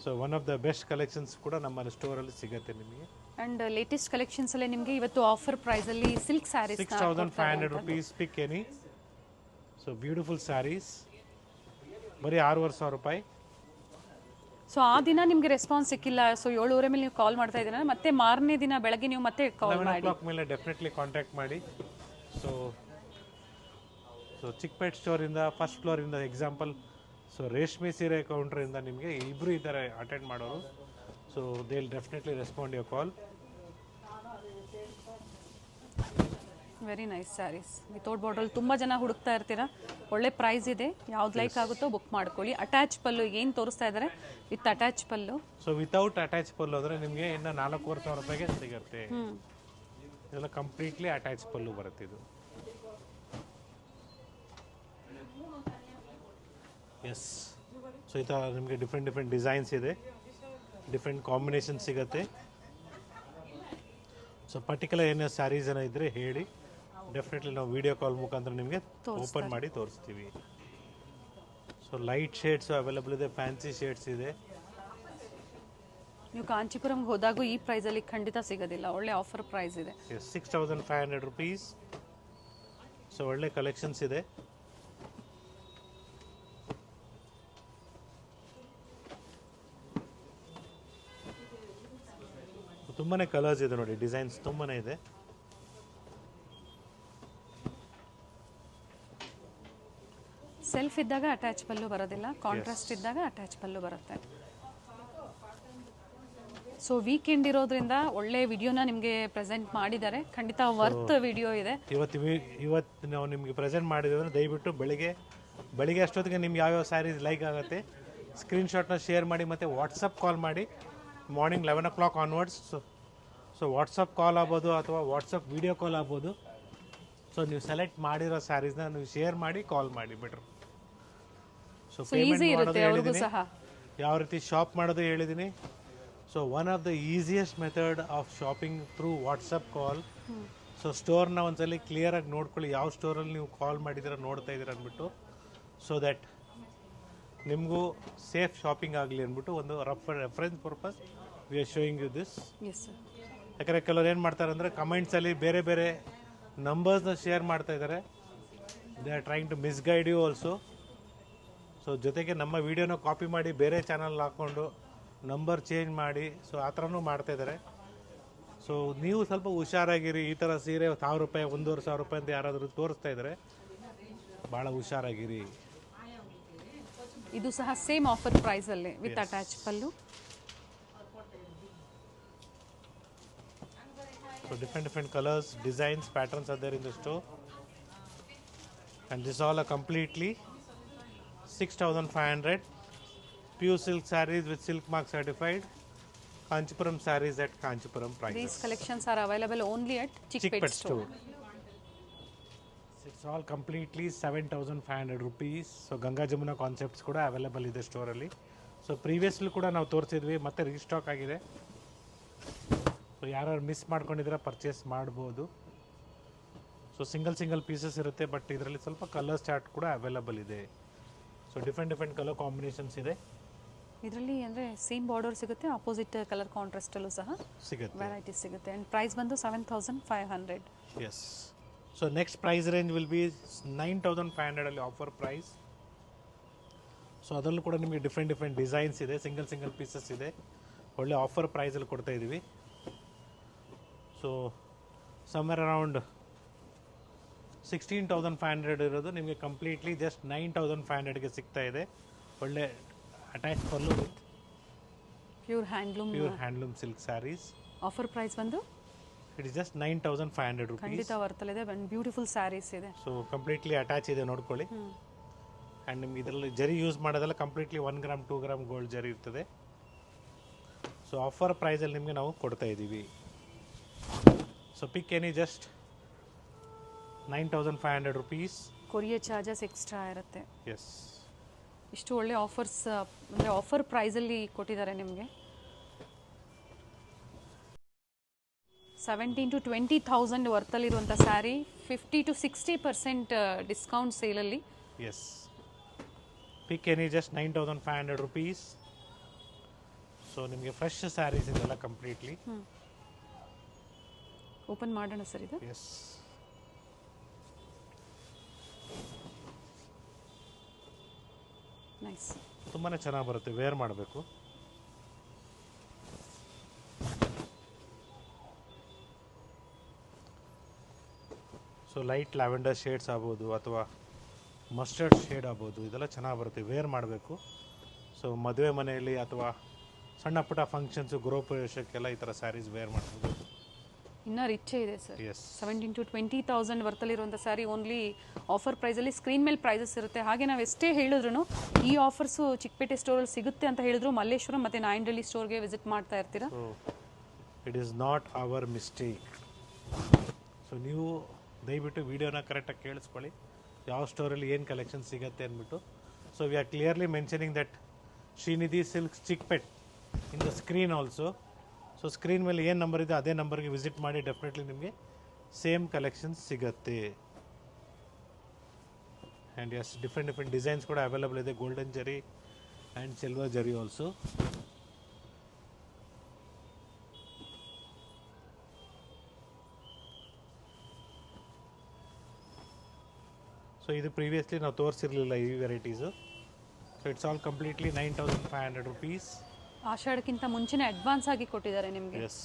so one of the best collections ಕೂಡ ನಮ್ಮ ಸ್ಟೋರಲ್ಲಿ ಸಿಗುತ್ತೆ ನಿಮಗೆ. ಆ್ಯಂಡ್ ಲೇಟೆಸ್ಟ್ ಕಲೆಕ್ಷನ್ಸ್ ಅಲ್ಲೇ ನಿಮಗೆ ಇವತ್ತು ಆಫರ್ ಪ್ರೈಸಲ್ಲಿ silk saris 6,500 rupees, pick any. So beautiful saris ಬರೀ 6,500 ರೂಪಾಯಿ. ಸೊ ಆ ದಿನ ನಿಮಗೆ ರೆಸ್ಪಾನ್ಸ್ ಸಿಕ್ಕಿಲ್ಲ, ಸೊ 7:30 ಮೇಲೆ ನೀವು ಕಾಲ್ ಮಾಡ್ತಾ ಇದ್ದೀರಾ, ಮತ್ತೆ ಮಾರನೇ ದಿನ ಬೆಳಗ್ಗೆ ನೀವು ಮತ್ತೆ ಕಾಲ್ 11 o'clock ಮೇಲೆ ಡೆಫಿನೆಟ್ಲಿ ಕಾಂಟ್ಯಾಕ್ಟ್ ಮಾಡಿ. ಸೊ ಚಿಕ್ಕಪೇಟ್ ಸ್ಟೋರಿಂದ ಫಸ್ಟ್ ಫ್ಲೋರಿಂದ ಎಕ್ಸಾಂಪಲ್, ಸೊ ರೇಷ್ಮೆ ಸೀರೆ ಕೌಂಟ್ರಿಂದ ನಿಮಗೆ ಇಬ್ಬರು ಇದ್ದಾರೆ ಅಟೆಂಡ್ ಮಾಡೋರು. So they will definitely respond your call. Very nice saris without border. ತುಂಬ ಜನ ಹುಡುಕ್ತಾ ಇರ್ತೀರಾ, ಒಳ್ಳೆ ಪ್ರೈಸ್ ಇದೆ, ಯಾವ್ದು ಲೈಕ್ ಆಗುತ್ತೋ ಬುಕ್ ಮಾಡ್ಕೊಳ್ಳಿ. ಅಟ್ಯಾಚ್ ಪಲ್ಲು ಏನು ತೋರಿಸ್ತಾ ಇದ್ದಾರೆ with attach pallu. So without attach pallu ಅಂದರೆ ನಿಮಗೆ ಇನ್ನು 4,500 ರೂಪಾಯಿಗೆ ಸಿಗುತ್ತೆ. ಇದೆಲ್ಲ ಕಂಪ್ಲೀಟ್ಲಿ ಅಟ್ಯಾಚ್ ಪಲ್ಲು ಬರುತ್ತೆ ಇದು. ಎಸ್, ಸೊ ಈ ಥರ ನಿಮಗೆ ಡಿಫ್ರೆಂಟ್ ಡಿಸೈನ್ಸ್ ಇದೆ, ಡಿಫ್ರೆಂಟ್ ಕಾಂಬಿನೇಷನ್ ಸಿಗುತ್ತೆ. ಸೊ ಪರ್ಟಿಕ್ಯುಲರ್ ಏನೋ ಸ್ಯಾರೀಸ್ ಏನೋ ಇದ್ದರೆ ಹೇಳಿ, ಡೆಫಿನೆಟ್ಲಿ ನಾವು ವಿಡಿಯೋ ಕಾಲ್ ಮುಖಾಂತರ ನಿಮಗೆ ಓಪನ್ ಮಾಡಿ ತೋರಿಸ್ತೀವಿ. ಸೊ ಲೈಟ್ ಶೇಡ್ಸು ಅವೈಲೇಬಲ್ ಇದೆ, ಫ್ಯಾನ್ಸಿ ಶೇಡ್ಸ್ ಇದೆ. ನೀವು ಕಾಂಚೀಪುರಂಗೆ ಹೋದಾಗೂ ಈ ಪ್ರೈಸಲ್ಲಿ ಖಂಡಿತ ಸಿಗೋದಿಲ್ಲ, ಒಳ್ಳೆ ಆಫರ್ ಪ್ರೈಸ್ ಇದೆ. 6,500 rupees. ಸೊ ಒಳ್ಳೆ ಕಲೆಕ್ಷನ್ಸ್ ಇದೆ. ತುಂಬಾನೇ ಕಲರ್ಸ್ ಇದೆ ನೋಡಿ, ಡಿಸೈನ್ಸ್ ತುಂಬಾನೇ ಇದೆ. ಸೆಲ್ಫ್ ಇದ್ದಾಗ ಅಟ್ಯಾಚ್ ಪಲ್ಲು ಬರೋದಿಲ್ಲ, ಕಾಂಟ್ರಾಸ್ಟ್ ಇದ್ದಾಗ ಅಟ್ಯಾಚ್ ಪಲ್ಲು ಬರುತ್ತೆ. ಸೊ ವೀಕೆಂಡ್ ಇರೋದ್ರಿಂದ ಒಳ್ಳೆ ವಿಡಿಯೋನ ನಿಮಗೆ ಪ್ರೆಸೆಂಟ್ ಮಾಡಿದ್ದಾರೆ, ಖಂಡಿತ ವರ್ತ್ ವಿಡಿಯೋ ಇದೆ. ಇವತ್ತು ನಾವು ನಿಮಗೆ ಪ್ರೆಸೆಂಟ್ ಮಾಡಿದ್ರೆ ದಯವಿಟ್ಟು ಬೆಳಿಗ್ಗೆ ಅಷ್ಟೊತ್ತಿಗೆ ನಿಮ್ಗೆ ಯಾವ್ಯಾವ ಸ್ಯಾರೀಸ್ ಲೈಕ್ ಆಗುತ್ತೆ ಸ್ಕ್ರೀನ್ಶಾಟ್ನ ಶೇರ್ ಮಾಡಿ, ಮತ್ತು ವಾಟ್ಸಪ್ ಕಾಲ್ ಮಾಡಿ morning 11 o'clock onwards. So WhatsApp ಕಾಲ್ ಆಗ್ಬೋದು ಅಥವಾ ವಾಟ್ಸಪ್ ವಿಡಿಯೋ ಕಾಲ್ ಆಗ್ಬೋದು. ಸೊ ನೀವು ಸೆಲೆಕ್ಟ್ ಮಾಡಿರೋ ಸ್ಯಾರೀಸ್ನ ನೀವು ಶೇರ್ ಮಾಡಿ ಕಾಲ್ ಮಾಡಿ ಬೆಟ್ರ್. ಸೊ ಪೇಮೆಂಟ್ ಮಾಡೋದು ಹೇಳಿದ್ದೀನಿ, ಯಾವ ರೀತಿ ಶಾಪ್ ಮಾಡೋದು ಹೇಳಿದ್ದೀನಿ. So one of the easiest method of shopping through WhatsApp call. So ಸ್ಟೋರ್ನ ಒಂದ್ಸಲಿ ಕ್ಲಿಯರಾಗಿ ನೋಡ್ಕೊಳ್ಳಿ, ಯಾವ ಸ್ಟೋರಲ್ಲಿ ನೀವು ಕಾಲ್ ಮಾಡಿದ್ದೀರ ನೋಡ್ತಾ ಇದ್ದೀರ ಅಂದ್ಬಿಟ್ಟು, ಸೊ ದ್ಯಾಟ್ ನಿಮಗೂ ಸೇಫ್ ಶಾಪಿಂಗ್ ಆಗಲಿ ಅಂದ್ಬಿಟ್ಟು ಒಂದು reference purpose we are showing you this. ಯಾಕಂದರೆ ಕೆಲವ್ರು ಏನು ಮಾಡ್ತಾರೆ ಅಂದರೆ ಕಮೆಂಟ್ಸಲ್ಲಿ ಬೇರೆ ಬೇರೆ ನಂಬರ್ಸ್ನ ಶೇರ್ ಮಾಡ್ತಾ ಇದ್ದಾರೆ. They are trying to misguide you also. So ಜೊತೆಗೆ ನಮ್ಮ ವಿಡಿಯೋನ ಕಾಪಿ ಮಾಡಿ ಬೇರೆ ಚಾನಲ್ ಹಾಕ್ಕೊಂಡು ನಂಬರ್ ಚೇಂಜ್ ಮಾಡಿ, ಸೊ ಆ ಥರನೂ ಮಾಡ್ತಾ ಇದ್ದಾರೆ. ಸೊ ನೀವು ಸ್ವಲ್ಪ ಹುಷಾರಾಗಿರಿ. ಈ ಥರ ಸೀರೆ 1,000 ರೂಪಾಯಿ 1,500 ರೂಪಾಯಿ ಅಂತ ಯಾರಾದರೂ ತೋರಿಸ್ತಾ ಇದ್ದಾರೆ, ಭಾಳ ಹುಷಾರಾಗಿರಿ. ಇದು ಸಹ ಸೇಮ್ ಆಫರ್ ಪ್ರೈಸ್ ಅಲ್ಲಿ with attach pallu. So different colors, designs, patterns are there in the store, and this all are completely 6,500 pure silk sarees with silk mark certified Kanchipuram sarees at Kanchipuram prices. These collections are available only at Chickpet store. It's all completely 7,500 rupees. So Ganga Jamuna concepts kuda available ಇದೆ store ಅಲ್ಲಿ. So previously ಕೂಡ ನಾವು ತೋರಿಸಿದ್ವಿ, ಮತ್ತೆ restock ಆಗಿದೆ. So ಯಾರು miss ಮಾಡ್ಕೊಂಡಿದ್ರೆ purchase ಮಾಡ್ಬೋದು. So single pieces ಇರುತ್ತೆ, ಬಟ್ ಇದರಲ್ಲಿ ಸ್ವಲ್ಪ ಕಲರ್ ಚಾರ್ಟ್ ಕೂಡ ಅವೈಲಬಲ್ ಇದೆ. ಸೊ ಡಿಫ್ರೆಂಟ್ ಕಲರ್ ಕಾಂಬಿನೇಷನ್ಸ್ ಇದೆ ಇದರಲ್ಲಿ. ಅಂದರೆ ಸೇಮ್ ಬಾರ್ಡರ್ ಸಿಗುತ್ತೆ, ಆಪೋಸಿಟ್ ಕಲರ್ ಕಾಂಟ್ರಾಸ್ಟಲ್ಲೂ ಸಹ ಸಿಗುತ್ತೆ, ವೆರೈಟೀಸ್ ಸಿಗುತ್ತೆ. ಆ್ಯಂಡ್ ಪ್ರೈಸ್ ಬಂದು 7,500. Yes. So next price range will be 9,500 ಅಲ್ಲಿ ಆಫರ್ ಪ್ರೈಸ್. ಸೊ ಅದರಲ್ಲೂ ಕೂಡ ನಿಮಗೆ ಡಿಫ್ರೆಂಟ್ ಡಿಸೈನ್ಸ್ ಇದೆ, ಸಿಂಗಲ್ ಪೀಸಸ್ ಇದೆ, ಒಳ್ಳೆ ಆಫರ್ ಪ್ರೈಸಲ್ಲಿ ಕೊಡ್ತಾ ಇದ್ದೀವಿ. ಸೊ ಸಮ್ವೇರ್ ಅರೌಂಡ್ 16,500 ಇರೋದು ನಿಮಗೆ ಕಂಪ್ಲೀಟ್ಲಿ ಜಸ್ಟ್ 9,500ಗೆ ಸಿಗ್ತಾ ಇದೆ. ಒಳ್ಳೆ attach pallu with pure handloom silk sarees. Offer price ಬಂದು ಇಟ್ ಇಸ್ ಜಸ್ಟ್ 9,500 ರುಪೀಸ್. ಖಂಡಿತ ವರ್ತಲಿದೆ. ಬ್ಯೂಟಿಫುಲ್ ಸ್ಯಾರೀಸ್ ಇದೆ. ಸೊ ಕಂಪ್ಲೀಟ್ಲಿ ಅಟ್ಯಾಚ್ ಇದೆ ನೋಡ್ಕೊಳ್ಳಿ. ಆ್ಯಂಡ್ ನಿಮ್ಗೆ ಇದರಲ್ಲಿ ಜರಿ ಯೂಸ್ ಮಾಡೋದೆಲ್ಲ ಕಂಪ್ಲೀಟ್ಲಿ 1 ಗ್ರಾಮ್ 2 ಗ್ರಾಮ್ ಗೋಲ್ಡ್ ಜರಿ ಇರ್ತದೆ. ಸೊ ಆಫರ್ ಪ್ರೈಸಲ್ಲಿ ನಿಮಗೆ ನಾವು ಕೊಡ್ತಾ ಇದ್ದೀವಿ. ಸೊ ಪಿಕ್ any just 9,500 rupees. Courier charges extra ಇರುತ್ತೆ. ಎಸ್, ಇಷ್ಟು ಒಳ್ಳೆ ಆಫರ್ಸ್ ಅಂದರೆ ಆಫರ್ ಪ್ರೈಸಲ್ಲಿ ಕೊಟ್ಟಿದ್ದಾರೆ ನಿಮಗೆ. 17,000 to 20,000 ವರ್ತಲ್ಲಿರುವಂಥ ಸ್ಯಾರಿ 50 to 60% ಡಿಸ್ಕೌಂಟ್ ಸೇಲಲ್ಲಿ. Yes, pick any just 9,500 rupees. So ನಿಮಗೆ ಫ್ರೆಶ್ ಸ್ಯಾರೀಸ್ ಇದೆಲ್ಲ ಕಂಪ್ಲೀಟ್ಲಿ. ಓಪನ್ ಮಾಡೋಣ ಸರ್ ಇದು. Yes, nice. ತುಂಬಾ ಚೆನ್ನಾಗಿ ಬರುತ್ತೆ, ವೇರ್ ಮಾಡಬೇಕು. ಸೊ ಲೈಟ್ ಲ್ಯಾವೆಂಡರ್ ಶೇಡ್ಸ್ ಆಗ್ಬೋದು ಅಥವಾ ಮಸ್ಟರ್ಡ್ ಶೇಡ್ ಆಗ್ಬೋದು, ಇದೆಲ್ಲ ಚೆನ್ನಾಗಿ ಬರುತ್ತೆ, ವೇರ್ ಮಾಡಬೇಕು. ಸೊ ಮದುವೆ ಮನೆಯಲ್ಲಿ ಅಥವಾ ಸಣ್ಣ ಪುಟ್ಟ ಫಂಕ್ಷನ್ಸು ಗೃಹಪ್ರವೇಶಕ್ಕೆಲ್ಲ ಈ ಥರ ಸ್ಯಾರೀಸ್ ವೇರ್ ಮಾಡ್ಬೋದು. ಇನ್ನೂ ರಿಚ್ಚೇ ಇದೆ ಸರ್. ಎಸ್, 17,000 to 20,000 ವರ್ತಲ್ಲಿರುವಂಥ ಸ್ಯಾರಿ ಓನ್ಲಿ ಆಫರ್ ಪ್ರೈಸಲ್ಲಿ. ಸ್ಕ್ರೀನ್ ಮೇಲೆ ಪ್ರೈಸಸ್ ಇರುತ್ತೆ. ಹಾಗೆ ನಾವು ಎಷ್ಟೇ ಹೇಳಿದ್ರು ಈ ಆಫರ್ಸು ಚಿಕ್ಕಪೇಟೆ ಸ್ಟೋರಲ್ಲಿ ಸಿಗುತ್ತೆ ಅಂತ ಹೇಳಿದ್ರು ಮಲ್ಲೇಶ್ವರಂ ಮತ್ತು ನಾಯಂಡಹಳ್ಳಿ ಸ್ಟೋರ್ಗೆ ವಿಸಿಟ್ ಮಾಡ್ತಾ ಇರ್ತೀರಾ. It is not hour mistake. So ನೀವು ದಯವಿಟ್ಟು ವಿಡಿಯೋನ ಕರೆಕ್ಟಾಗಿ ಕೇಳಿಸ್ಕೊಳ್ಳಿ, ಯಾವ ಸ್ಟೋರಲ್ಲಿ ಏನು ಕಲೆಕ್ಷನ್ ಸಿಗುತ್ತೆ ಅಂದ್ಬಿಟ್ಟು. So we are clearly mentioning that Srinidhi Silks Chickpet in the screen also. So screen ಮೇಲೆ ಏನು ನಂಬರ್ ಇದೆ ಅದೇ ನಂಬರ್ಗೆ ವಿಸಿಟ್ ಮಾಡಿ, ಡೆಫಿನೆಟ್ಲಿ ನಿಮಗೆ ಸೇಮ್ ಕಲೆಕ್ಷನ್ಸ್ ಸಿಗುತ್ತೆ. ಆ್ಯಂಡ್ ಎಸ್, ಡಿಫ್ರೆಂಟ್ ಡಿಸೈನ್ಸ್ ಕೂಡ ಅವೈಲೇಬಲ್ ಇದೆ, golden zari and silver zari also. So ಇದು ಪ್ರೀವಿಯಸ್ಲಿ ನಾವು ತೋರಿಸಿರಲಿಲ್ಲ ಈ varieties. So it's all completely 9,500 rupees. ಆಷಾಢಕ್ಕಿಂತ ಮುಂಚೆನೇ ಅಡ್ವಾನ್ಸ್ ಆಗಿ ಕೊಟ್ಟಿದ್ದಾರೆ ನಿಮಗೆ. Yes,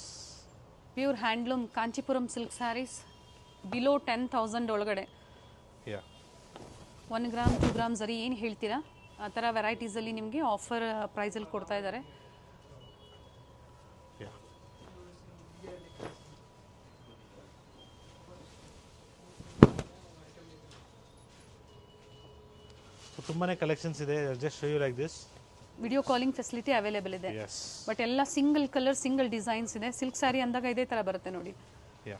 pure handloom Kanchipuram silk saris below 10,000 ಒಳಗಡೆ. ಯಾ, 1 ಗ್ರಾಮ್ 2 ಗ್ರಾಮ್ ಸರಿ ಏನು ಹೇಳ್ತೀರಾ ಆ ಥರ ವೆರೈಟೀಸಲ್ಲಿ ನಿಮಗೆ ಆಫರ್ ಪ್ರೈಸಲ್ಲಿ ಕೊಡ್ತಾ ಇದ್ದಾರೆ. ತುಂಬಾ ಕಲೆಕ್ಷನ್ಸ್ ಇದೆ. Just show you like this. Video calling facility available ಇದೆ. ಎಸ್, ಬಟ್ ಎಲ್ಲ ಸಿಂಗಲ್ ಕಲರ್ ಸಿಂಗಲ್ ಡಿಸೈನ್ಸ್ ಇದೆ. ಸಿಲ್ಕ್ ಸ್ಯಾರಿ ಅಂದಾಗ ಇದೇ ಥರ ಬರುತ್ತೆ ನೋಡಿ. ಯಾ,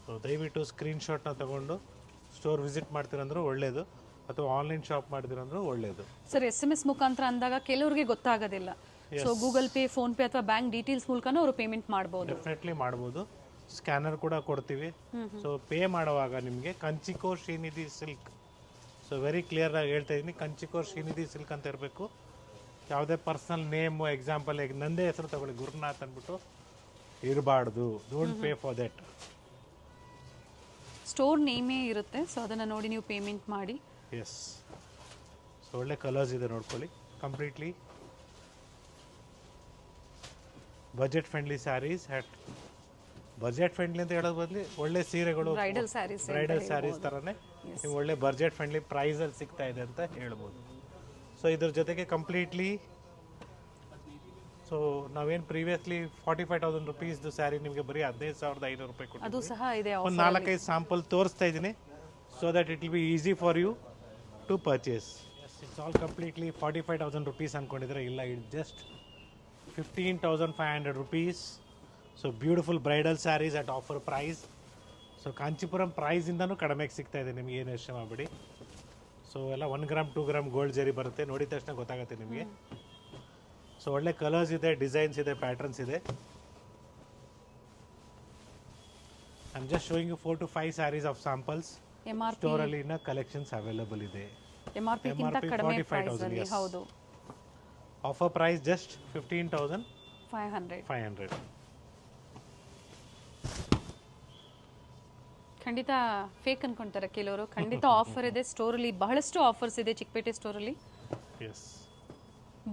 ಸೊ ದಯವಿಟ್ಟು ಸ್ಕ್ರೀನ್ಶಾಟ್ನ ತಗೊಂಡು ಸ್ಟೋರ್ ವಿಸಿಟ್ ಮಾಡ್ತೀರಂದ್ರೂ ಒಳ್ಳೆಯದು, ಅಥವಾ ಆನ್ಲೈನ್ ಶಾಪ್ ಮಾಡ್ತೀರಂದ್ರೂ ಒಳ್ಳೆಯದು. ಸರ್ SMS ಮುಖಾಂತರ ಅಂದಾಗ ಕೆಲವರಿಗೆ ಗೊತ್ತಾಗೋದಿಲ್ಲ. So Google pay, phone pay ಅಥವಾ ಬ್ಯಾಂಕ್ ಡೀಟೇಲ್ಸ್ ಮೂಲಕನೂ ಅವರು ಪೇಮೆಂಟ್ ಮಾಡ್ಬೋದು. ಡೆಫಿನೆಟ್ಲಿ ಮಾಡ್ಬೋದು. ಸ್ಕ್ಯಾನರ್ ಕೂಡ ಕೊಡ್ತೀವಿ. ಸೊ ಪೇ ಮಾಡುವಾಗ ನಿಮಗೆ ಕಂಚಿಕೋರ್ Srinidhi silk, so very clear ಆಗಿ ಹೇಳ್ತಾ ಇದ್ದೀನಿ, ಕಂಚಿಕೋರ್ ಶ್ರೀನಿಧಿ ಸಿಲ್ಕ್ ಅಂತ ಇರಬೇಕು. ಯಾವುದೇ ಪರ್ಸನಲ್ ನೇಮು, ಎಕ್ಸಾಂಪಲ್ ಈಗ ನಂದೇ ಹೆಸರು ತಗೊಳ್ಳಿ ಗುರುನಾಥ್ ಅಂದ್ಬಿಟ್ಟು ಇರಬಾರ್ದು. Don't pay for that. Store ನೇಮೇ ಇರುತ್ತೆ, ಸೊ ಅದನ್ನು ನೋಡಿ ನೀವು ಪೇಮೆಂಟ್ ಮಾಡಿ. ಎಸ್, ಸೊ ಒಳ್ಳೆ ಕಲರ್ಸ್ ಇದೆ ನೋಡ್ಕೊಳ್ಳಿ. Completely budget friendly sarees. Budget friendly ಅಂತ ಹೇಳೋದು ಬದಲು ಒಳ್ಳೆ ಸೀರೆಗಳು, ಬ್ರೈಡಲ್ ಸ್ಯಾರೀಸ್ ಥರನೇ ನೀವು ಒಳ್ಳೆ ಬಜೆಟ್ ಫ್ರೆಂಡ್ಲಿ ಪ್ರೈಸಲ್ಲಿ ಸಿಗ್ತಾ ಇದೆ ಅಂತ ಹೇಳ್ಬೋದು. ಸೊ ಇದ್ರ ಜೊತೆಗೆ ಕಂಪ್ಲೀಟ್ಲಿ, ಸೊ ನಾವೇನು ಪ್ರೀವಿಯಸ್ಲಿ 45,000 ರುಪೀಸ್ದು ಸ್ಯಾರಿ ನಿಮಗೆ ಬರೀ 15,500 ರೂಪಾಯಿ ಕೊಟ್ಟು ಅದು ಸಹ ಇದೆ. ಒಂದು 4-5 ಸ್ಯಾಂಪಲ್ ತೋರಿಸ್ತಾ ಇದ್ದೀನಿ, so that it will be easy for you to purchase. It's all completely 45,000 rupees ಅಂದ್ಕೊಂಡಿದ್ರೆ ಇಲ್ಲ, it just 15,500 rupees. So beautiful bridal sarees at offer price. So Kanchipuram ಪ್ರೈಸಿಂದನೂ ಕಡಿಮೆಗೆ ಸಿಗ್ತಾ ಇದೆ ನಿಮಗೆ, ಏನು ಯೋಚನೆ ಮಾಡಬೇಡಿ. ಸೊ ಎಲ್ಲ 1 ಗ್ರಾಮ್ 2 ಗ್ರಾಮ್ ಗೋಲ್ಡ್ ಜರಿ ಬರುತ್ತೆ, ನೋಡಿದ ತಕ್ಷಣ ಗೊತ್ತಾಗುತ್ತೆ ನಿಮಗೆ. ಸೊ ಒಳ್ಳೆ ಕಲರ್ಸ್ ಇದೆ, ಡಿಸೈನ್ಸ್ ಇದೆ, ಪ್ಯಾಟರ್ನ್ಸ್ ಇದೆ. I am just showing you 4 to 5 sarees of samples. ಸ್ಟೋರಲ್ಲಿ ಇನ್ನ ಕಲೆಕ್ಷನ್ಸ್ ಅವೈಲೇಬಲ್ ಇದೆ. MRP ಗಿಂತ ಕಡಿಮೆ ಪ್ರೈಸ್ ಅಲ್ಲಿ. ಹೌದು. Offer price just 15,500. ಖಂಡಿತ ಫೇಕ್ ಅನ್ಕೊಂತಾರೆ ಕೆಲವರು. ಖಂಡಿತ ಆಫರ್ ಇದೆ ಸ್ಟೋರಲ್ಲಿ, ಬಹಳಷ್ಟು ಆಫರ್ಸ್ ಇದೆ ಚಿಕ್ಕಪೇಟೆ ಸ್ಟೋರಲ್ಲಿ. ಎಸ್,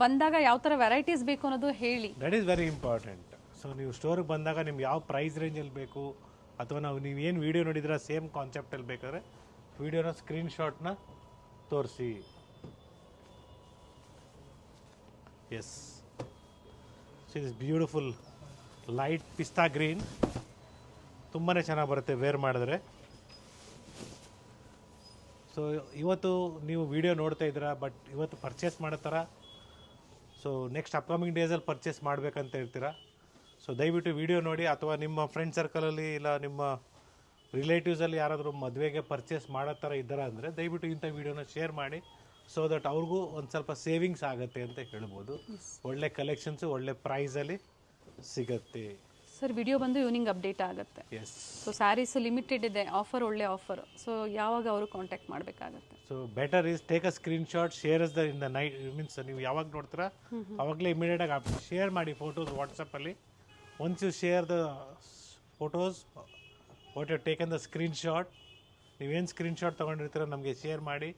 ಬಂದಾಗ ಯಾವ ಥರ ವೆರೈಟೀಸ್ ಬೇಕು ಅನ್ನೋದು ಹೇಳಿ. That is very important. So ನೀವು ಸ್ಟೋರಿಗೆ ಬಂದಾಗ ನಿಮ್ಗೆ ಯಾವ ಪ್ರೈಸ್ ರೇಂಜಲ್ಲಿ ಬೇಕು, ಅಥವಾ ನಾವು ನೀವೇನು ವೀಡಿಯೋ ನೋಡಿದ್ರೆ ಸೇಮ್ ಕಾನ್ಸೆಪ್ಟಲ್ಲಿ ಬೇಕಾದ್ರೆ ವೀಡಿಯೋನ ಸ್ಕ್ರೀನ್ಶಾಟ್ನ ತೋರಿಸಿ. ಎಸ್, ಇಸ್ ಬ್ಯೂಟಿಫುಲ್ ಲೈಟ್ ಪಿಸ್ತಾ ಗ್ರೀನ್, ತುಂಬಾ ಚೆನ್ನಾಗಿ ಬರುತ್ತೆ ವೇರ್ ಮಾಡಿದ್ರೆ. ಸೊ ಇವತ್ತು ನೀವು ವಿಡಿಯೋ ನೋಡ್ತಾ ಇದ್ದೀರಾ, ಬಟ್ ಇವತ್ತು ಪರ್ಚೇಸ್ ಮಾಡೋ ಥರ ಸೊ ನೆಕ್ಸ್ಟ್ ಅಪ್ಕಮಿಂಗ್ ಡೇಸಲ್ಲಿ ಪರ್ಚೇಸ್ ಮಾಡಬೇಕಂತ ಹೇಳ್ತೀರಾ. ಸೊ ದಯವಿಟ್ಟು ವಿಡಿಯೋ ನೋಡಿ, ಅಥವಾ ನಿಮ್ಮ ಫ್ರೆಂಡ್ ಸರ್ಕಲಲ್ಲಿ ಇಲ್ಲ ನಿಮ್ಮ ರಿಲೇಟಿವ್ಸಲ್ಲಿ ಯಾರಾದರೂ ಮದುವೆಗೆ ಪರ್ಚೇಸ್ ಮಾಡೋ ಥರ ಇದ್ದಾರಾ ಅಂದರೆ ದಯವಿಟ್ಟು ಇಂಥ ವಿಡಿಯೋನ ಶೇರ್ ಮಾಡಿ, ಸೊ ದಟ್ ಅವ್ರಿಗೂ ಒಂದು ಸ್ವಲ್ಪ ಸೇವಿಂಗ್ಸ್ ಆಗುತ್ತೆ ಅಂತ ಹೇಳ್ಬೋದು. ಒಳ್ಳೆ ಕಲೆಕ್ಷನ್ಸು ಒಳ್ಳೆ ಪ್ರೈಸಲ್ಲಿ ಸಿಗುತ್ತೆ. ಸರ್ ವಿಡಿಯೋ ಬಂದು ಈವ್ನಿಂಗ್ ಅಪ್ಡೇಟ್ ಆಗುತ್ತೆ. ಎಸ್. ಸೊ ಸ್ಯಾರೀಸ್ ಲಿಮಿಟೆಡ್ ಇದೆ, ಆಫರ್ ಒಳ್ಳೆ ಆಫರ್. ಸೊ ಯಾವಾಗ ಅವರು ಕಾಂಟ್ಯಾಕ್ಟ್ ಮಾಡಬೇಕಾಗುತ್ತೆ? So better is take a screenshot, share is the in the night, means ನೀವು ಯಾವಾಗ ನೋಡ್ತೀರಾ ಅವಾಗಲೇ ಇಮಿಡಿಯೇಟಾಗಿ ಶೇರ್ ಮಾಡಿ ಫೋಟೋಸ್ ವಾಟ್ಸಪ್ಪಲ್ಲಿ. Once you share the photos what you taken the screenshot, ನೀವೇನು ಸ್ಕ್ರೀನ್ಶಾಟ್ ತೊಗೊಂಡಿರ್ತೀರ ನಮಗೆ ಶೇರ್ ಮಾಡಿ.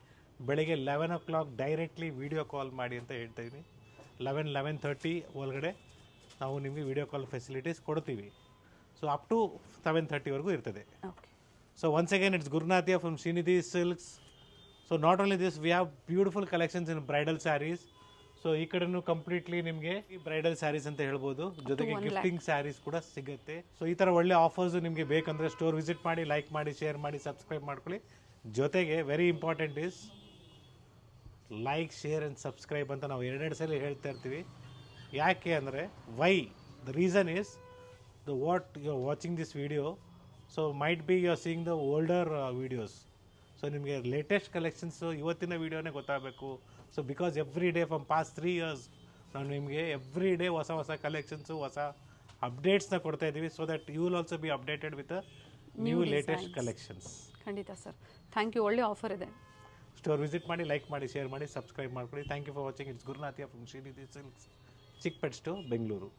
ಬೆಳಗ್ಗೆ 11 o'clock ಡೈರೆಕ್ಟ್ಲಿ ವೀಡಿಯೋ ಕಾಲ್ ಮಾಡಿ ಅಂತ ಹೇಳ್ತಾ ಇದ್ದೀನಿ. 11:30 ಒಳಗಡೆ ನಾವು ನಿಮಗೆ ವಿಡಿಯೋ ಕಾಲ್ ಫೆಸಿಲಿಟೀಸ್ ಕೊಡ್ತೀವಿ. ಸೊ ಅಪ್ ಟು 7:30ವರೆಗೂ ಇರ್ತದೆ. So once again it's Gurunathiya from Srinidhi silks. So not only this, we have beautiful collections in bridal saris. So ಈ ಕಡೆನೂ ಕಂಪ್ಲೀಟ್ಲಿ ನಿಮಗೆ ಬ್ರೈಡಲ್ ಸ್ಯಾರೀಸ್ ಅಂತ ಹೇಳ್ಬೋದು, ಜೊತೆಗೆ ಗಿಫ್ಟಿಂಗ್ ಸ್ಯಾರೀಸ್ ಕೂಡ ಸಿಗುತ್ತೆ. ಸೊ ಈ ಥರ ಒಳ್ಳೆ ಆಫರ್ಸ್ ನಿಮಗೆ ಬೇಕಂದರೆ ಸ್ಟೋರ್ ವಿಸಿಟ್ ಮಾಡಿ, ಲೈಕ್ ಮಾಡಿ, ಶೇರ್ ಮಾಡಿ, ಸಬ್ಸ್ಕ್ರೈಬ್ ಮಾಡ್ಕೊಳ್ಳಿ. ಜೊತೆಗೆ very important is like, share and subscribe ಅಂತ ನಾವು 2 ಸಲ ಹೇಳ್ತಾ ಇರ್ತೀವಿ. ಯಾಕೆ ಅಂದರೆ why the reason is the what you are watching this video, so might be you are seeing the older videos. So ನಿಮಗೆ ಲೇಟೆಸ್ಟ್ ಕಲೆಕ್ಷನ್ಸು ಇವತ್ತಿನ ವೀಡಿಯೋನೇ ಗೊತ್ತಾಗಬೇಕು. So because every day from past 3 years ನಾವು ನಿಮಗೆ ಎವ್ರಿ ಡೇ ಹೊಸ ಹೊಸ collections, ಹೊಸ ಅಪ್ಡೇಟ್ಸ್ನ ಕೊಡ್ತಾ ಇದ್ದೀವಿ. So that you will also be updated with new latest collections. ಖಂಡಿತ ಸರ್, ಥ್ಯಾಂಕ್ ಯು. ಒಳ್ಳೆ ಆಫರ್ ಇದೆ. ಸ್ಟೋರ್ ವಿಸಿಟ್ ಮಾಡಿ, ಲೈಕ್ ಮಾಡಿ, ಶೇರ್ ಮಾಡಿ, ಸಬ್ಸ್ಕ್ರೈಬ್ ಮಾಡ್ಕೊಳ್ಳಿ. Thank you for watching. It's Gurunathiya from Srinidhi silks, Chickpet store, Bengaluru.